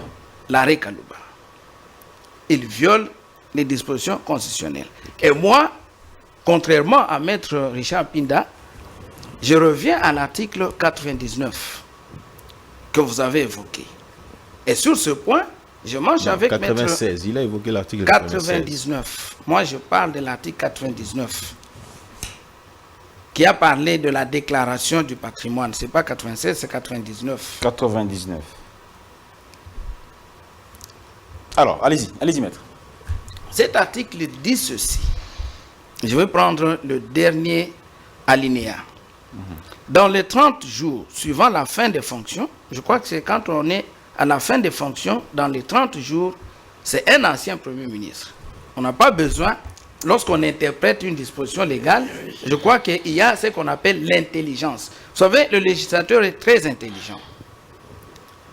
L'arrêt Kalouba. Il viole les dispositions constitutionnelles. Et moi, contrairement à Maître Richard Pinda, je reviens à l'article 99 que vous avez évoqué. Et sur ce point, je mange avec 96, il a évoqué l'article 99. Moi, je parle de l'article 99 qui a parlé de la déclaration du patrimoine. Ce n'est pas 96, c'est 99. 99. Alors, allez-y, maître. Cet article dit ceci. Je vais prendre le dernier alinéa. Dans les 30 jours suivant la fin des fonctions, je crois que c'est quand on est à la fin des fonctions, dans les 30 jours, c'est un ancien Premier ministre. On n'a pas besoin, lorsqu'on interprète une disposition légale, je crois qu'il y a ce qu'on appelle l'intelligence. Vous savez, le législateur est très intelligent.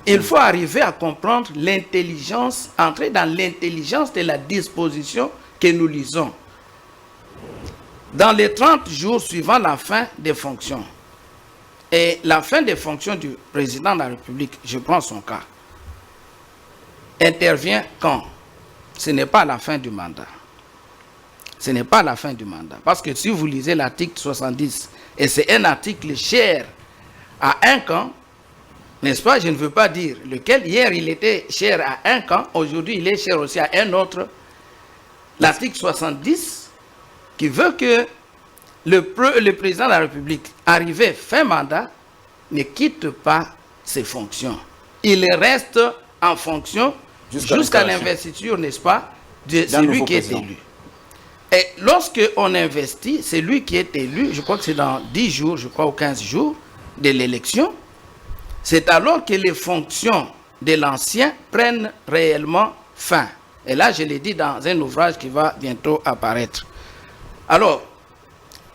Il faut arriver à comprendre l'intelligence, entrer dans l'intelligence de la disposition que nous lisons. Dans les 30 jours suivant la fin des fonctions, et la fin des fonctions du président de la République, je prends son cas, intervient quand? Ce n'est pas la fin du mandat. Ce n'est pas la fin du mandat. Parce que si vous lisez l'article 70, et c'est un article cher à un camp, n'est-ce pas? Je ne veux pas dire lequel. Hier, il était cher à un camp. Aujourd'hui, il est cher aussi à un autre. L'article 70, qui veut que le président de la République, arrivé fin mandat, ne quitte pas ses fonctions. Il reste en fonction jusqu'à l'investiture, n'est-ce pas, de celui qui est élu. Et lorsque on investit, c'est lui qui est élu, je crois que c'est dans 10 jours, je crois, ou 15 jours de l'élection, c'est alors que les fonctions de l'ancien prennent réellement fin. Et là, je l'ai dit dans un ouvrage qui va bientôt apparaître. Alors,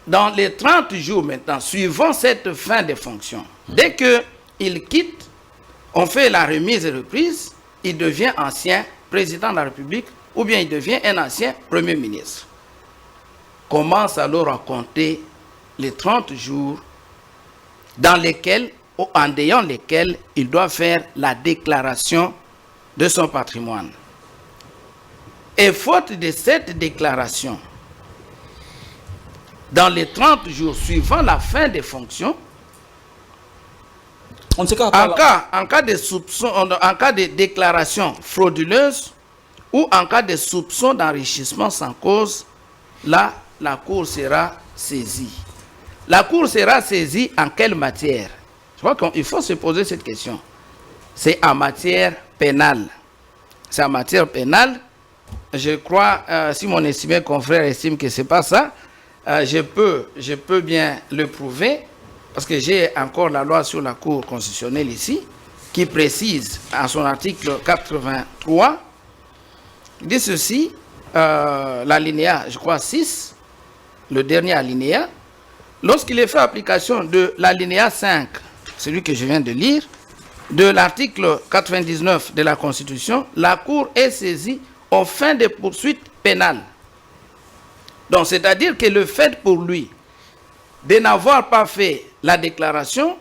dans les 30 jours maintenant, suivant cette fin des fonctions, dès qu'il quitte, on fait la remise et reprise, il devient ancien président de la République ou bien il devient un ancien Premier ministre. Commence alors à compter les 30 jours dans lesquels, en ayant lesquels, il doit faire la déclaration de son patrimoine. Et faute de cette déclaration, dans les 30 jours suivant la fin des fonctions, en cas de soupçon, en cas de déclaration frauduleuse ou en cas de soupçon d'enrichissement sans cause, là, la Cour sera saisie. La Cour sera saisie en quelle matière? Je crois qu'il faut se poser cette question. C'est en matière pénale. C'est en matière pénale. Je crois, si mon estimé confrère estime que ce n'est pas ça, je peux bien le prouver, parce que j'ai encore la loi sur la Cour constitutionnelle ici, qui précise en son article 83, il dit ceci, l'alinéa, je crois 6, le dernier alinéa, lorsqu'il est fait application de l'alinéa 5, celui que je viens de lire, de l'article 99 de la Constitution, la Cour est saisie aux fins de poursuites pénales. Donc, c'est-à-dire que le fait pour lui de n'avoir pas fait la déclaration,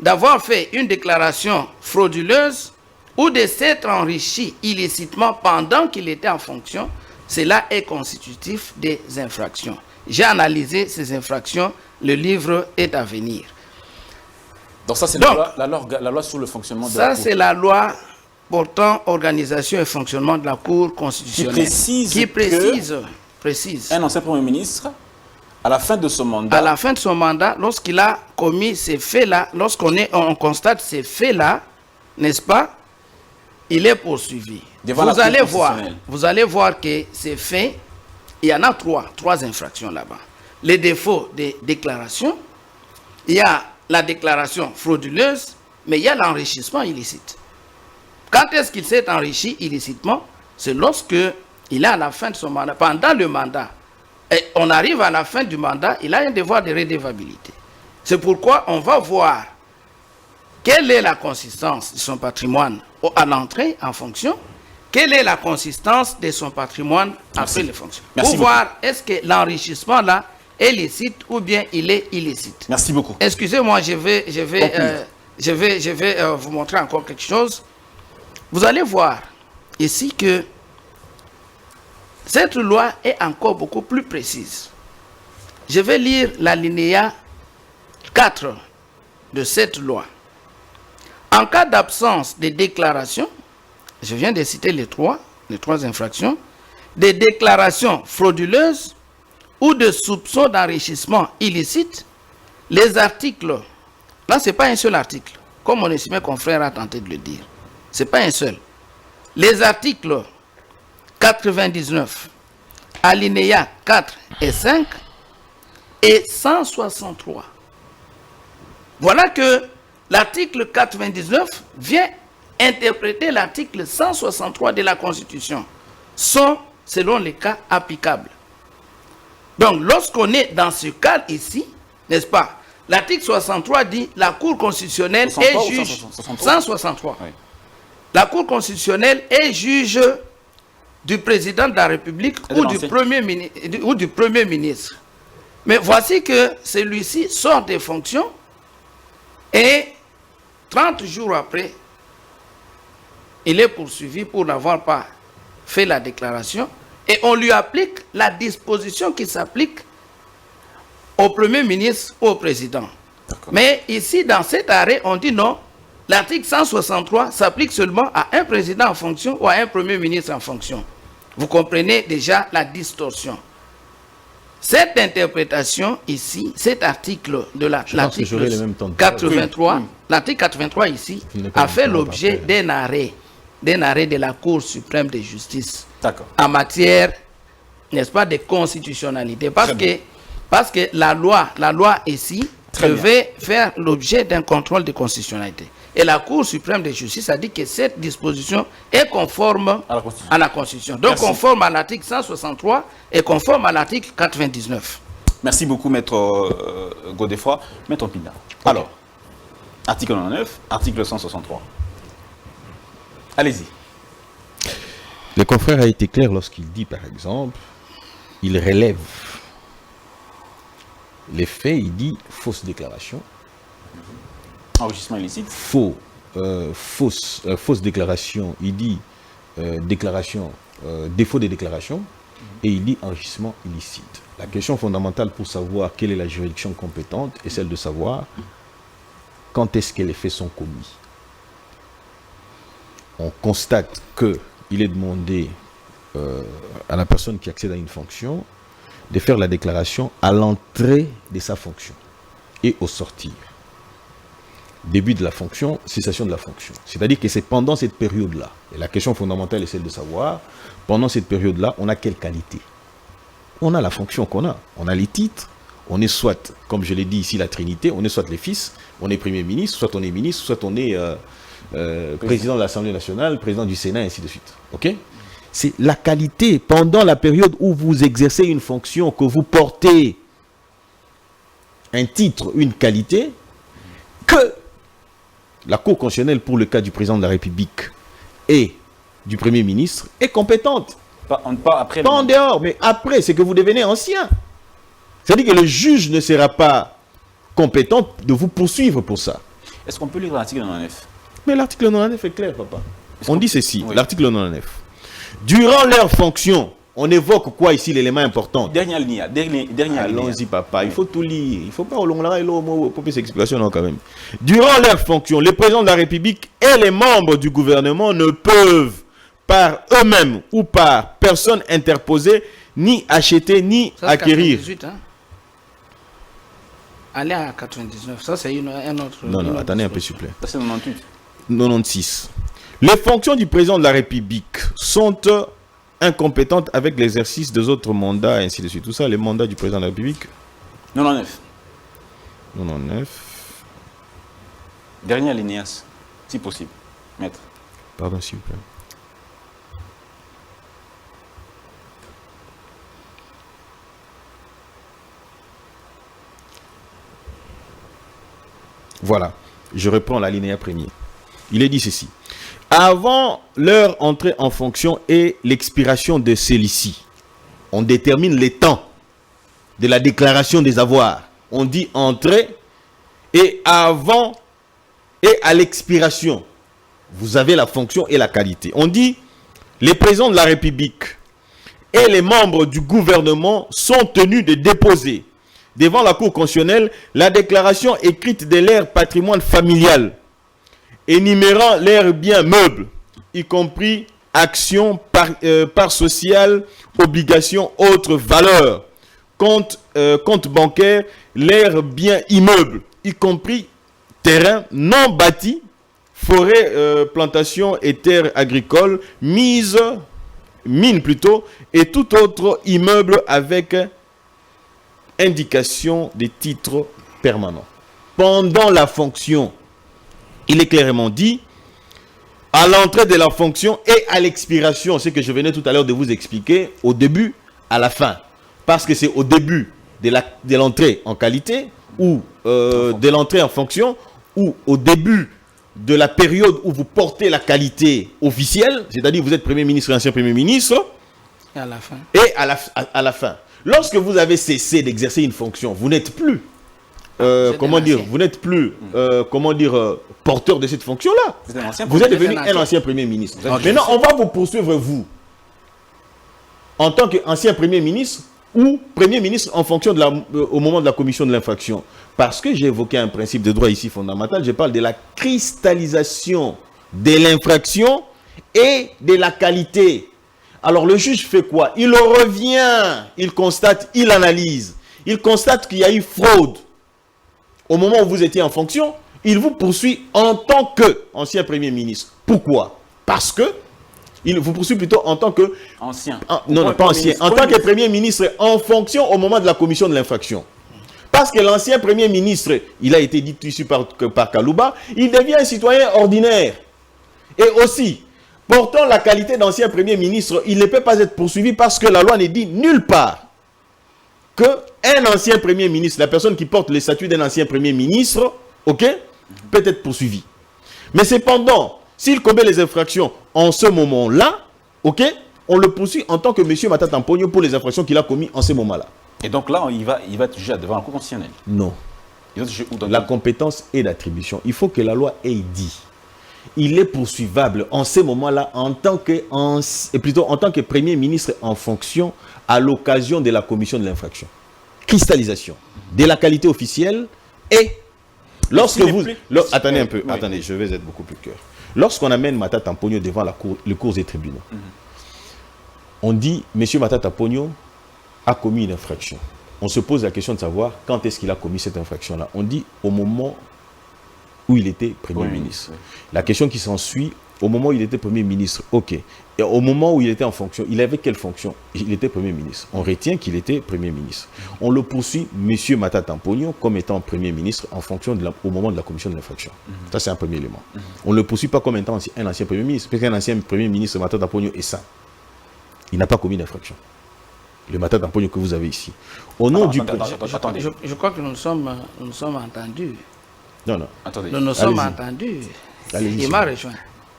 d'avoir fait une déclaration frauduleuse ou de s'être enrichi illicitement pendant qu'il était en fonction, cela est constitutif des infractions. J'ai analysé ces infractions, le livre est à venir. Donc ça, c'est la loi sur le fonctionnement de la Cour. Ça, c'est la loi portant organisation et fonctionnement de la Cour constitutionnelle. Qui précise un ancien Premier ministre, à la fin de son mandat. À la fin de son mandat, lorsqu'il a commis ces faits-là, on constate ces faits-là, n'est-ce pas, il est poursuivi. Vous allez voir que ces faits, il y en a trois infractions là-bas. Les défauts des déclarations, il y a la déclaration frauduleuse, mais il y a l'enrichissement illicite. Quand est-ce qu'il s'est enrichi illicitement? C'est lorsque il est à la fin de son mandat, pendant le mandat. Et on arrive à la fin du mandat, il a un devoir de redevabilité. C'est pourquoi on va voir quelle est la consistance de son patrimoine à l'entrée en fonction, quelle est la consistance de son patrimoine après les fonctions. Pour voir est-ce que l'enrichissement là est licite ou bien il est illicite. Merci beaucoup. Excusez-moi, je vais vous montrer encore quelque chose. Vous allez voir ici que cette loi est encore beaucoup plus précise. Je vais lire l'alinéa 4 de cette loi. En cas d'absence de déclaration, je viens de citer les trois infractions, des déclarations frauduleuses ou de soupçons d'enrichissement illicite, les articles, là ce n'est pas un seul article, comme mon estimé confrère a tenté de le dire, ce n'est pas un seul. Les articles 99, alinéas 4 et 5 et 163. Voilà que l'article 99 vient interpréter l'article 163 de la Constitution, sont, selon les cas, applicables. Donc, lorsqu'on est dans ce cas ici, n'est-ce pas, l'article 63 dit la Cour constitutionnelle est juge. 163. Oui. La Cour constitutionnelle est juge du président de la République ou du Premier ministre. Mais voici que celui-ci sort des fonctions et 30 jours après, il est poursuivi pour n'avoir pas fait la déclaration et on lui applique la disposition qui s'applique au Premier ministre ou au président. Mais ici, dans cet arrêt, on dit non, l'article 163 s'applique seulement à un président en fonction ou à un Premier ministre en fonction. Vous comprenez déjà la distorsion. Cette interprétation ici, cet article de l'article 83, l'article 83 ici, a fait l'objet d'un arrêt de la Cour suprême de justice en matière, n'est-ce pas, de constitutionnalité. Parce que la loi ici devait faire l'objet d'un contrôle de constitutionnalité. Et la Cour suprême de justice a dit que cette disposition est conforme à la Constitution. Donc conforme à l'article 163 et conforme à l'article 99. Merci beaucoup, Maître Godefroy. Maître Pina. Okay. Alors, article 99, article 163. Allez-y. Le confrère a été clair lorsqu'il dit, par exemple, il relève les faits, il dit fausse déclaration. Enrichissement illicite. Fausse déclaration, il dit déclaration, défaut de déclaration, et il dit enrichissement illicite. La question fondamentale pour savoir quelle est la juridiction compétente est celle de savoir quand est-ce que les faits sont commis. On constate qu'il est demandé à la personne qui accède à une fonction de faire la déclaration à l'entrée de sa fonction et au sortir. Début de la fonction, cessation de la fonction. C'est-à-dire que c'est pendant cette période-là. Et la question fondamentale est celle de savoir, pendant cette période-là, on a quelle qualité? On a la fonction qu'on a. On a les titres. On est soit, comme je l'ai dit ici, la Trinité, on est soit les fils, on est Premier ministre, soit on est ministre, soit on est président de l'Assemblée nationale, président du Sénat, et ainsi de suite. Ok? C'est la qualité pendant la période où vous exercez une fonction, que vous portez un titre, une qualité, que la Cour constitutionnelle, pour le cas du président de la République et du Premier ministre, est compétente. Pas en dehors, mais après, c'est que vous devenez ancien. C'est-à-dire que le juge ne sera pas compétent de vous poursuivre pour ça. Est-ce qu'on peut lire l'article 99? Mais l'article 99 est clair, papa. On dit ceci, oui. L'article 99. Durant leur fonction, on évoque quoi ici, l'élément important? Dernière ligne. Allons-y, papa. Il faut tout lire. Il ne faut pas au long là et l'eau pour ces explications quand même. Durant leur fonction, les présidents de la République et les membres du gouvernement ne peuvent, par eux-mêmes ou par personne interposée, ni acheter ni acquérir. 98, hein? Allez à 99. Ça, c'est un autre. Non, attendez un peu, s'il vous plaît. Ça, c'est 98. 96. Les fonctions du président de la République sont incompétentes avec l'exercice des autres mandats, ainsi de suite. Tout ça, les mandats du président de la République. 99. 99. Dernier alinéas, si possible. Maître. Pardon, s'il vous plaît. Voilà. Je reprends l'alinéa premier. Il est dit ceci. Avant leur entrée en fonction et l'expiration de celui-ci, on détermine les temps de la déclaration des avoirs. On dit entrée et avant et à l'expiration. Vous avez la fonction et la qualité. On dit les présidents de la République et les membres du gouvernement sont tenus de déposer devant la Cour constitutionnelle la déclaration écrite de leur patrimoine familial, énumérant leurs biens meubles, y compris actions, part sociale, obligations, autres valeurs, compte bancaire, l'air, biens, immeubles, y compris terrain non bâti, forêt, plantation et terres agricoles, mine plutôt, et tout autre immeuble avec indication des titres permanents. Pendant la fonction, il est clairement dit, à l'entrée de la fonction et à l'expiration, ce que je venais tout à l'heure de vous expliquer, au début, à la fin. Parce que c'est au début de l'entrée en qualité, ou de l'entrée en fonction, ou au début de la période où vous portez la qualité officielle, c'est-à-dire vous êtes Premier ministre et ancien Premier ministre, Et à la fin. et à la fin. Lorsque vous avez cessé d'exercer une fonction, vous n'êtes plus, vous n'êtes plus, porteur de cette fonction-là. Vous êtes devenu un ancien Premier ministre. Maintenant, on va vous poursuivre, vous, en tant qu'ancien Premier ministre ou Premier ministre en fonction au moment de la commission de l'infraction. Parce que j'ai évoqué un principe de droit ici fondamental, je parle de la cristallisation de l'infraction et de la qualité. Alors le juge fait quoi? Il revient, il constate, il analyse. Il constate qu'il y a eu fraude. Au moment où vous étiez en fonction, il vous poursuit en tant qu'ancien Premier ministre. Pourquoi? Parce que il vous poursuit plutôt en tant que... Ancien. Non, pas ancien. En tant que Premier ministre en fonction au moment de la commission de l'infraction. Parce que l'ancien Premier ministre, il a été dit ici par Kalouba, il devient un citoyen ordinaire. Et aussi, portant la qualité d'ancien Premier ministre, il ne peut pas être poursuivi parce que la loi ne dit nulle part qu'un ancien Premier ministre, la personne qui porte le statut d'un ancien Premier ministre, ok, peut être poursuivi. Mais cependant, s'il commet les infractions en ce moment-là, ok, on le poursuit en tant que M. Matata Mponyo pour les infractions qu'il a commises en ce moment-là. Et donc là, il va être jugé devant la Cour constitutionnelle. Non. La compétence et l'attribution. Il faut que la loi ait dit. Il est poursuivable en ce moment-là en tant que Premier ministre en fonction à l'occasion de la commission de l'infraction. Cristallisation de la qualité officielle et lorsque vous... Attendez un peu, attendez, je vais être beaucoup plus clair. Lorsqu'on amène Matata Mponyo devant le cours des tribunaux, on dit, M. Matata Mponyo a commis une infraction. On se pose la question de savoir quand est-ce qu'il a commis cette infraction-là. On dit au moment où il était Premier ministre. Oui. La question qui s'ensuit, au moment où il était Premier ministre, ok. Et au moment où il était en fonction, il avait quelle fonction? Il était Premier ministre. On retient qu'il était Premier ministre. On le poursuit, M. Matata Mponyo, comme étant Premier ministre en fonction au moment de la commission de l'infraction. Ça, c'est un premier élément. On ne le poursuit pas comme étant un ancien Premier ministre, parce qu'un ancien Premier ministre, Matata Mponyo, est sain. Il n'a pas commis d'infraction. Le Matata Mponyo que vous avez ici. Au nom du... Attendez. Je crois que nous sommes entendus. Non. Attendez. Nous nous sommes entendus. Il m'a rejoint.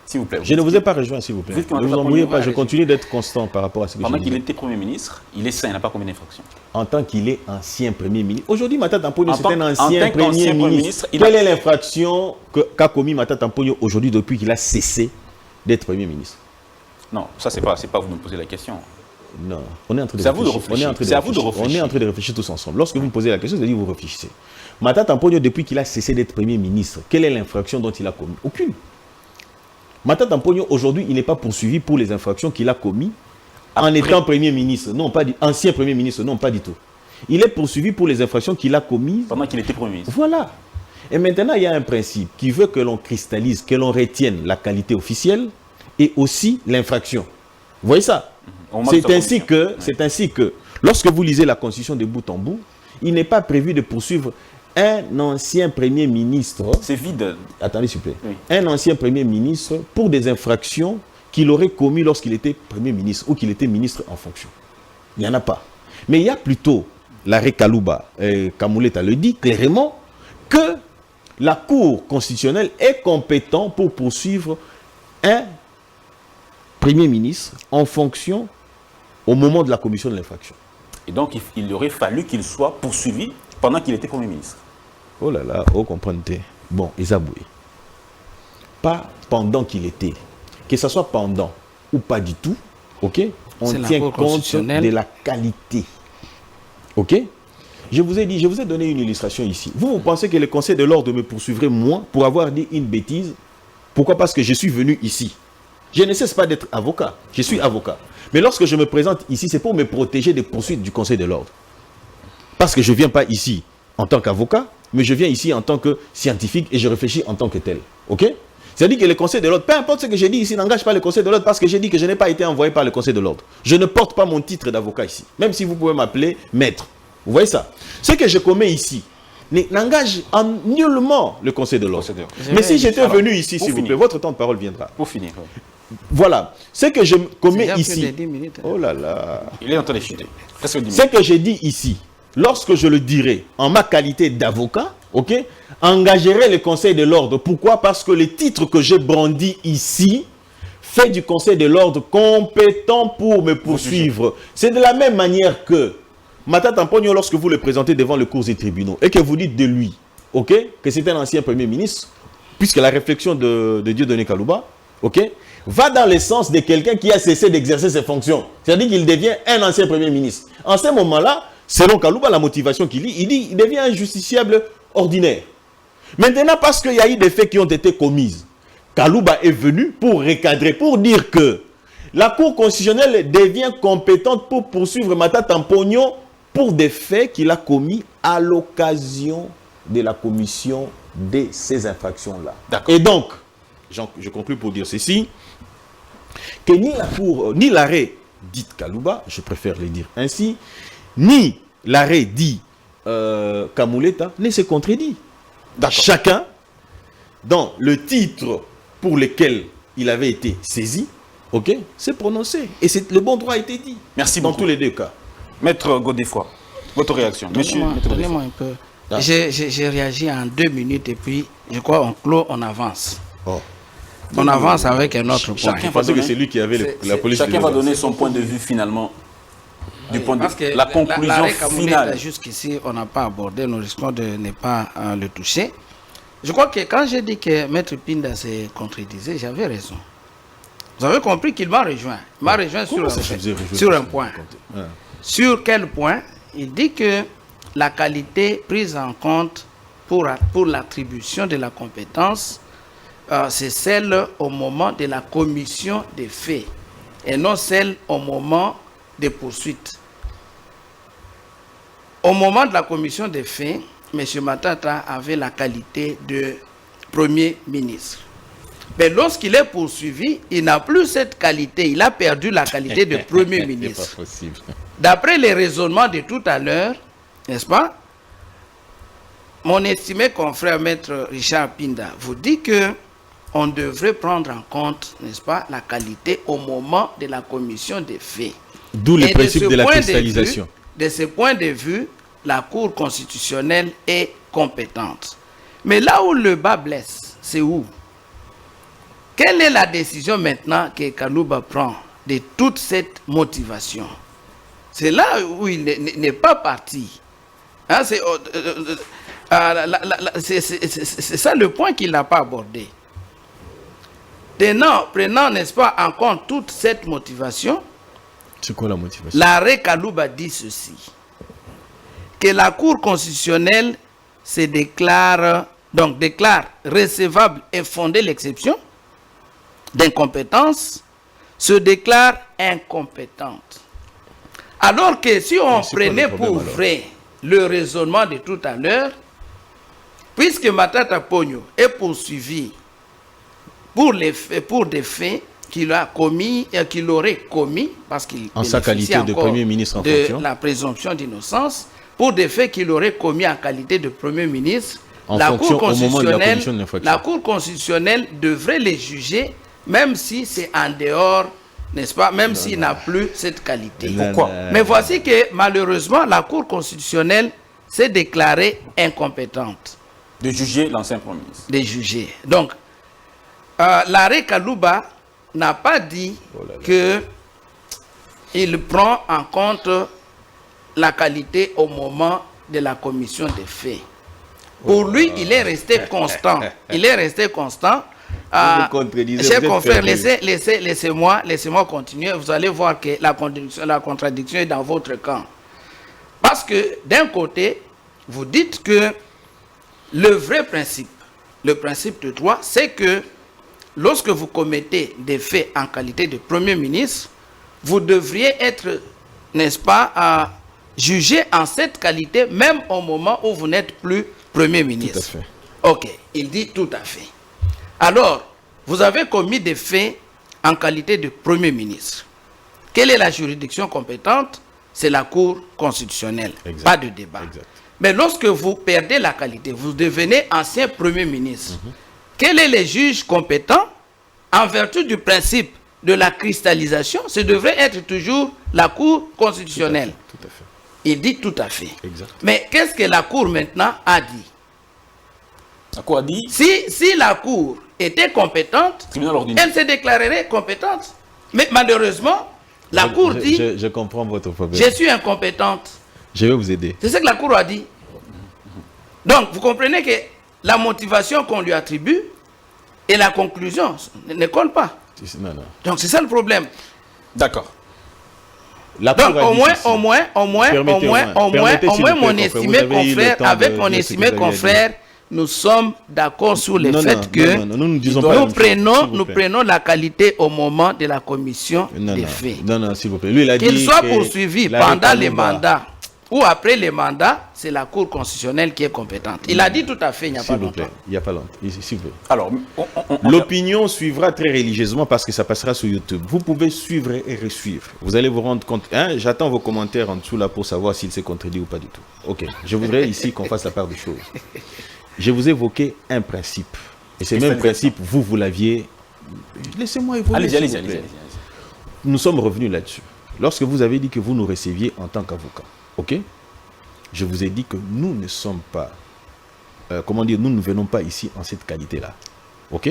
S'il vous plaît. Je ne vous ai pas rejoint, s'il vous plaît. Ne vous embrouillez pas, je continue d'être constant par rapport à ce que je dis. Pendant qu'il était Premier ministre, il est sain, il n'a pas commis d'infraction. En tant qu'il est ancien Premier ministre. Aujourd'hui, Matata Mponyo, c'est un ancien Premier ministre. Quelle est l'infraction qu'a commis Matata Mponyo aujourd'hui depuis qu'il a cessé d'être Premier ministre? Non, ça, c'est pas vous me posez la question. Non, on est en train de réfléchir. On est en train de réfléchir tous ensemble. Lorsque vous me posez la question, c'est-à-dire vous réfléchissez. Matata Mponyo, depuis qu'il a cessé d'être Premier ministre, quelle est l'infraction dont il a commis? Aucune. Matata Mponyo, aujourd'hui, il n'est pas poursuivi pour les infractions qu'il a commises en étant Premier ministre. Non, pas ancien Premier ministre, non, pas du tout. Il est poursuivi pour les infractions qu'il a commises pendant qu'il était Premier ministre. Voilà. Et maintenant, il y a un principe qui veut que l'on cristallise, que l'on retienne la qualité officielle et aussi l'infraction. Vous voyez ça? C'est ainsi que, lorsque vous lisez la Constitution de bout en bout, il n'est pas prévu de poursuivre un ancien Premier ministre. C'est vide. Attendez, s'il vous plaît. Oui. Un ancien Premier ministre pour des infractions qu'il aurait commises lorsqu'il était Premier ministre ou qu'il était ministre en fonction. Il n'y en a pas. Mais il y a plutôt, l'arrêt Kalouba, Kamouleta le dit clairement, que la Cour constitutionnelle est compétente pour poursuivre un Premier ministre en fonction au moment de la commission de l'infraction. Et donc, il aurait fallu qu'il soit poursuivi pendant qu'il était Premier ministre. Oh là là, oh comprenez. Bon, Isaboué. Pas pendant qu'il était. Que ce soit pendant ou pas du tout, ok? On tient compte de la qualité. Ok? Je vous ai dit, je vous ai donné une illustration ici. Vous pensez que le Conseil de l'ordre me poursuivrait moi pour avoir dit une bêtise? Pourquoi? Parce que je suis venu ici. Je ne cesse pas d'être avocat. Je suis avocat. Mais lorsque je me présente ici, c'est pour me protéger des poursuites du Conseil de l'ordre. Parce que je ne viens pas ici en tant qu'avocat, mais je viens ici en tant que scientifique et je réfléchis en tant que tel. OK? C'est-à-dire que le Conseil de l'ordre, peu importe ce que j'ai dit ici, n'engage pas le Conseil de l'ordre parce que j'ai dit que je n'ai pas été envoyé par le Conseil de l'ordre. Je ne porte pas mon titre d'avocat ici. Même si vous pouvez m'appeler maître. Vous voyez ça? Ce que je commets ici n'engage en nullement le Conseil de l'ordre. Mais si j'étais venu ici, s'il vous plaît, votre temps de parole viendra. Pour finir. Voilà. Ce que je commets ici. Plus de 10 minutes, hein. Oh là là. Il est en train de chuter. Presque 10 minutes. Ce que j'ai dit ici, lorsque je le dirai en ma qualité d'avocat, ok, engagerai le Conseil de l'ordre. Pourquoi? Parce que le titre que j'ai brandi ici fait du Conseil de l'ordre compétent pour me poursuivre. C'est de la même manière que Matata Mponyo, lorsque vous le présentez devant le cours des tribunaux et que vous dites de lui, ok, que c'est un ancien premier ministre, puisque la réflexion de Dieudonné Kalouba, ok, va dans le sens de quelqu'un qui a cessé d'exercer ses fonctions. C'est-à-dire qu'il devient un ancien premier ministre. En ce moment-là, selon Kalouba, la motivation qu'il lit, il devient un justiciable ordinaire. Maintenant, parce qu'il y a eu des faits qui ont été commis, Kalouba est venu pour recadrer, pour dire que la Cour constitutionnelle devient compétente pour poursuivre Matata Mponyo pour des faits qu'il a commis à l'occasion de la commission de ces infractions-là. Et donc, je conclue pour dire ceci, que ni la Cour, ni l'arrêt dit Kalouba, je préfère le dire ainsi, ni l'arrêt dit Kamuleta ne se contredit. Chacun, dans le titre pour lequel il avait été saisi, ok, s'est prononcé. Et le bon droit a été dit. Merci dans beaucoup. tous les deux cas. Maître Godefroy, votre réaction. Donnez-moi un peu. Ah. J'ai réagi en 2 minutes et puis, je crois, on clôt, on avance. Oh. On avance avec un autre point. Je pensais que c'est lui qui avait la police. Chacun va donner son point de vue finalement. Du point de Parce que la conclusion l'arrêt Kamuleta, finale. jusqu'ici, on n'a pas abordé, nous risquons de ne pas le toucher. Je crois que quand j'ai dit que Maître Pinda s'est contredisé, j'avais raison. Vous avez compris qu'il m'a rejoint. Il m'a rejoint sur un point. Sur quel point? Il dit que la qualité prise en compte pour l'attribution de la compétence, c'est celle au moment de la commission des faits et non celle au moment des poursuites. Au moment de la commission des faits, M. Matata avait la qualité de Premier ministre. Mais lorsqu'il est poursuivi, il n'a plus cette qualité. Il a perdu la qualité de Premier ministre. C'est pas possible. D'après les raisonnements de tout à l'heure, n'est-ce pas? Mon estimé confrère Maître Richard Pinda vous dit que on devrait prendre en compte, n'est-ce pas, la qualité au moment de la commission des faits. D'où le Et principe de la point cristallisation. De ce point de vue, la Cour constitutionnelle est compétente. Mais là où le bas blesse, c'est où? Quelle est la décision maintenant que Kalouba prend de toute cette motivation? C'est là où il n'est pas parti. Hein, c'est ça le point qu'il n'a pas abordé. Prenant, n'est-ce pas, en compte toute cette motivation, c'est quoi la motivation? l'arrêt Kalouba dit ceci, que la Cour constitutionnelle déclare recevable et fondée l'exception d'incompétence, se déclare incompétente. Alors que si on prenait pour vrai le raisonnement de tout à l'heure, puisque Matata Mponyo est poursuivi pour des faits qu'il a commis et qu'il aurait commis, parce qu'il en sa qualité de Premier ministre en fonction, de la présomption d'innocence, pour des faits qu'il aurait commis en qualité de Premier ministre, la Cour constitutionnelle devrait les juger, même si c'est en dehors, n'est-ce pas, même s'il n'a plus cette qualité. Pourquoi? Mais voici que malheureusement, la Cour constitutionnelle s'est déclarée incompétente. De juger l'ancien Premier ministre. De juger. Donc, l'arrêt Kalouba n'a pas dit qu'il prend en compte la qualité au moment de la commission des faits. Pour lui, il est resté constant. Il est resté constant. Chers confrères, laissez-moi continuer. Vous allez voir que la contradiction est dans votre camp. Parce que d'un côté, vous dites que le vrai principe, le principe de droit, c'est que lorsque vous commettez des faits en qualité de Premier ministre, vous devriez être, n'est-ce pas, jugé en cette qualité, même au moment où vous n'êtes plus Premier ministre. Tout à fait. Ok, il dit tout à fait. Alors, vous avez commis des faits en qualité de Premier ministre. Quelle est la juridiction compétente? C'est la Cour constitutionnelle. Exact. Pas de débat. Exact. Mais lorsque vous perdez la qualité, vous devenez ancien Premier ministre. Quels sont les juges compétents? En vertu du principe de la cristallisation, ce devrait être toujours la Cour constitutionnelle. Tout à fait. Il dit tout à fait. Exact. Mais qu'est-ce que la Cour maintenant a dit? À quoi dit Si la Cour était compétente, tribunal ordinaire. elle se déclarerait compétente. Mais malheureusement, la Cour dit, Je comprends votre problème. je suis incompétente. Je vais vous aider. C'est ce que la Cour a dit. Donc, vous comprenez que la motivation qu'on lui attribue et la conclusion ne collent pas. Non, non. Donc, c'est ça le problème. D'accord. La Cour Donc, a au dit moins, ceci. au moins, Permettez, s'il vous plaît, mon confrère, estimé vous avez eu le confrère, temps avec de mon dire ce estimé que vous avez dit. confrère, nous sommes d'accord sur le fait que nous ne disons pas la nous même chose, s'il vous plaît. prenons la qualité au moment de la commission Non, des non, faits. non, s'il vous plaît. Lui, il a dit Qu'il soit que poursuivi la pendant les Kalouba- mandats ou après les mandats, c'est la Cour constitutionnelle qui est compétente. Il a dit tout à fait il n'y a pas S'il vous plaît, longtemps. il n'y a pas longtemps. S'il vous plaît. Alors, L'opinion suivra très religieusement parce que ça passera sur YouTube. Vous pouvez suivre et resuivre. Vous allez vous rendre compte. Hein, j'attends vos commentaires en dessous là pour savoir s'il s'est contredit ou pas du tout. Ok. Je voudrais ici qu'on fasse la part des choses. Je vous ai évoqué un principe. Et ce même principe, vous l'aviez. Laissez-moi évoluer. allez-y, s'il allez-y, vous allez-y. plaît. Nous sommes revenus là-dessus. Lorsque vous avez dit que vous nous receviez en tant qu'avocat, ok? Je vous ai dit que nous ne sommes pas, nous ne venons pas ici en cette qualité-là, ok?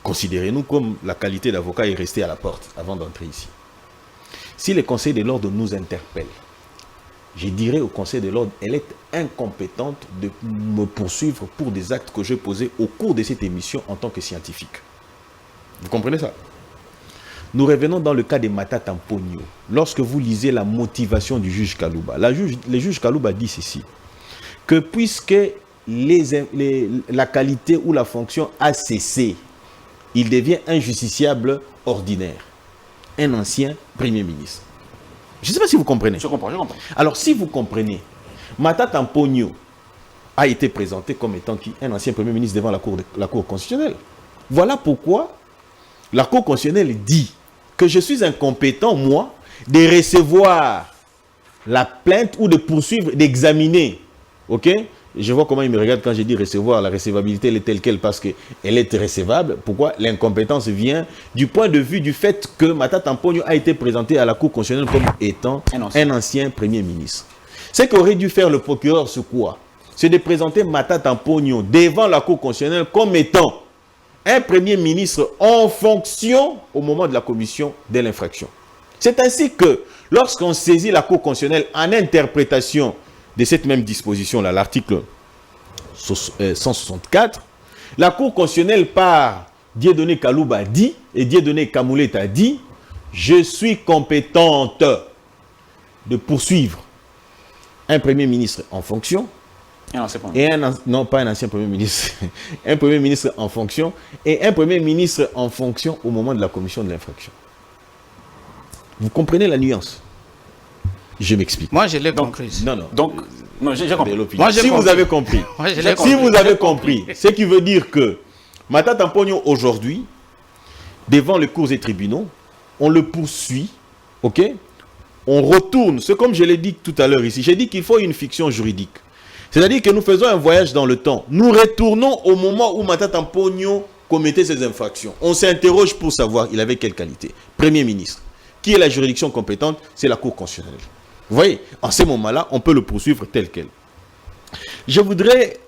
Considérez-nous comme la qualité d'avocat est restée à la porte avant d'entrer ici. Si le Conseil de l'ordre nous interpelle, je dirais au Conseil de l'ordre, elle est incompétente de me poursuivre pour des actes que j'ai posés au cours de cette émission en tant que scientifique. Vous comprenez ça? Nous revenons dans le cas de Mata Tampogno. Lorsque vous lisez la motivation du juge Kalouba, le juge Kalouba dit ceci, que puisque la qualité ou la fonction a cessé, il devient un justiciable ordinaire, un ancien Premier ministre. Je ne sais pas si vous comprenez. Je comprends, je comprends. Alors, si vous comprenez, Mata Tampogno a été présenté comme étant un ancien Premier ministre devant la Cour constitutionnelle. Voilà pourquoi la Cour constitutionnelle dit que je suis incompétent, moi, de recevoir la plainte ou de poursuivre, d'examiner. Ok? Je vois comment il me regarde quand je dis recevoir. La recevabilité, elle est telle qu'elle parce qu'elle est recevable. Pourquoi? L'incompétence vient du point de vue du fait que Mata Tampogno a été présenté à la Cour constitutionnelle comme étant un ancien Premier ministre. Ce qu'aurait dû faire le procureur, c'est quoi? C'est de présenter Mata Tampogno devant la Cour constitutionnelle comme étant un Premier ministre en fonction au moment de la commission de l'infraction. C'est ainsi que lorsqu'on saisit la Cour constitutionnelle en interprétation de cette même disposition-là, l'article 164, la Cour constitutionnelle par Dieudonné Kalouba dit, et Dieudonné Kamoulet a dit, je suis compétente de poursuivre un Premier ministre en fonction, non pas un ancien Premier ministre, un Premier ministre en fonction, et un Premier ministre en fonction au moment de la commission de l'infraction. Vous comprenez la nuance? Je m'explique. Moi, je l'ai compris. Non, j'ai compris. Moi, j'ai si compris. vous avez compris, Moi, je l'ai si compris. vous avez compris, ce qui veut dire que Mata Tampogno aujourd'hui, devant les cours et tribunaux, on le poursuit, ok? On retourne, c'est comme je l'ai dit tout à l'heure ici, j'ai dit qu'il faut une fiction juridique. C'est-à-dire que nous faisons un voyage dans le temps. Nous retournons au moment où Mata Tampogno commettait ses infractions. On s'interroge pour savoir il avait quelle qualité. Premier ministre. Qui est la juridiction compétente? C'est la Cour constitutionnelle. Vous voyez, en ce moment-là, on peut le poursuivre tel quel. Je voudrais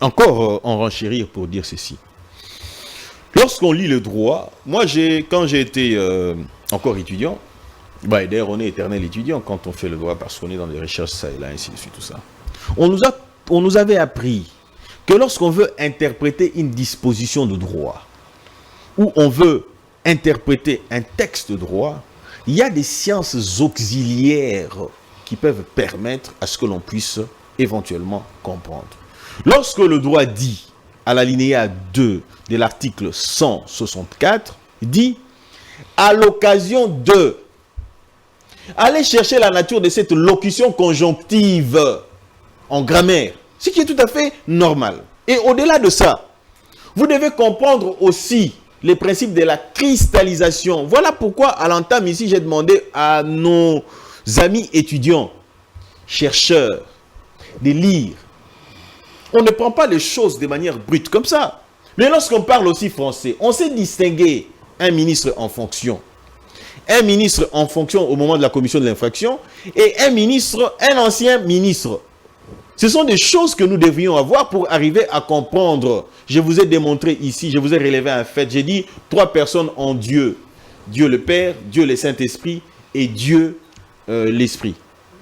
encore en renchérir pour dire ceci. Lorsqu'on lit le droit, moi, quand j'ai été encore étudiant, d'ailleurs, on est éternel étudiant quand on fait le droit parce qu'on est dans des recherches, ça et là, ainsi de suite, tout ça. On nous avait appris que lorsqu'on veut interpréter une disposition de droit, ou on veut interpréter un texte de droit, il y a des sciences auxiliaires qui peuvent permettre à ce que l'on puisse éventuellement comprendre. Lorsque le droit dit à l'alinéa 2 de l'article 164, dit « à l'occasion de ». Allez chercher la nature de cette locution conjonctive en grammaire, ce qui est tout à fait normal. Et au-delà de ça, vous devez comprendre aussi les principes de la cristallisation. Voilà pourquoi, à l'entame ici, j'ai demandé à nos amis étudiants, chercheurs, de lire. On ne prend pas les choses de manière brute comme ça. Mais lorsqu'on parle aussi français, on sait distinguer un ministre en fonction. Un ministre en fonction au moment de la commission de l'infraction et un ministre, un ancien ministre. Ce sont des choses que nous devrions avoir pour arriver à comprendre. Je vous ai démontré ici, je vous ai relevé un fait. J'ai dit 3 personnes en Dieu. Dieu le Père, Dieu le Saint-Esprit et Dieu l'Esprit.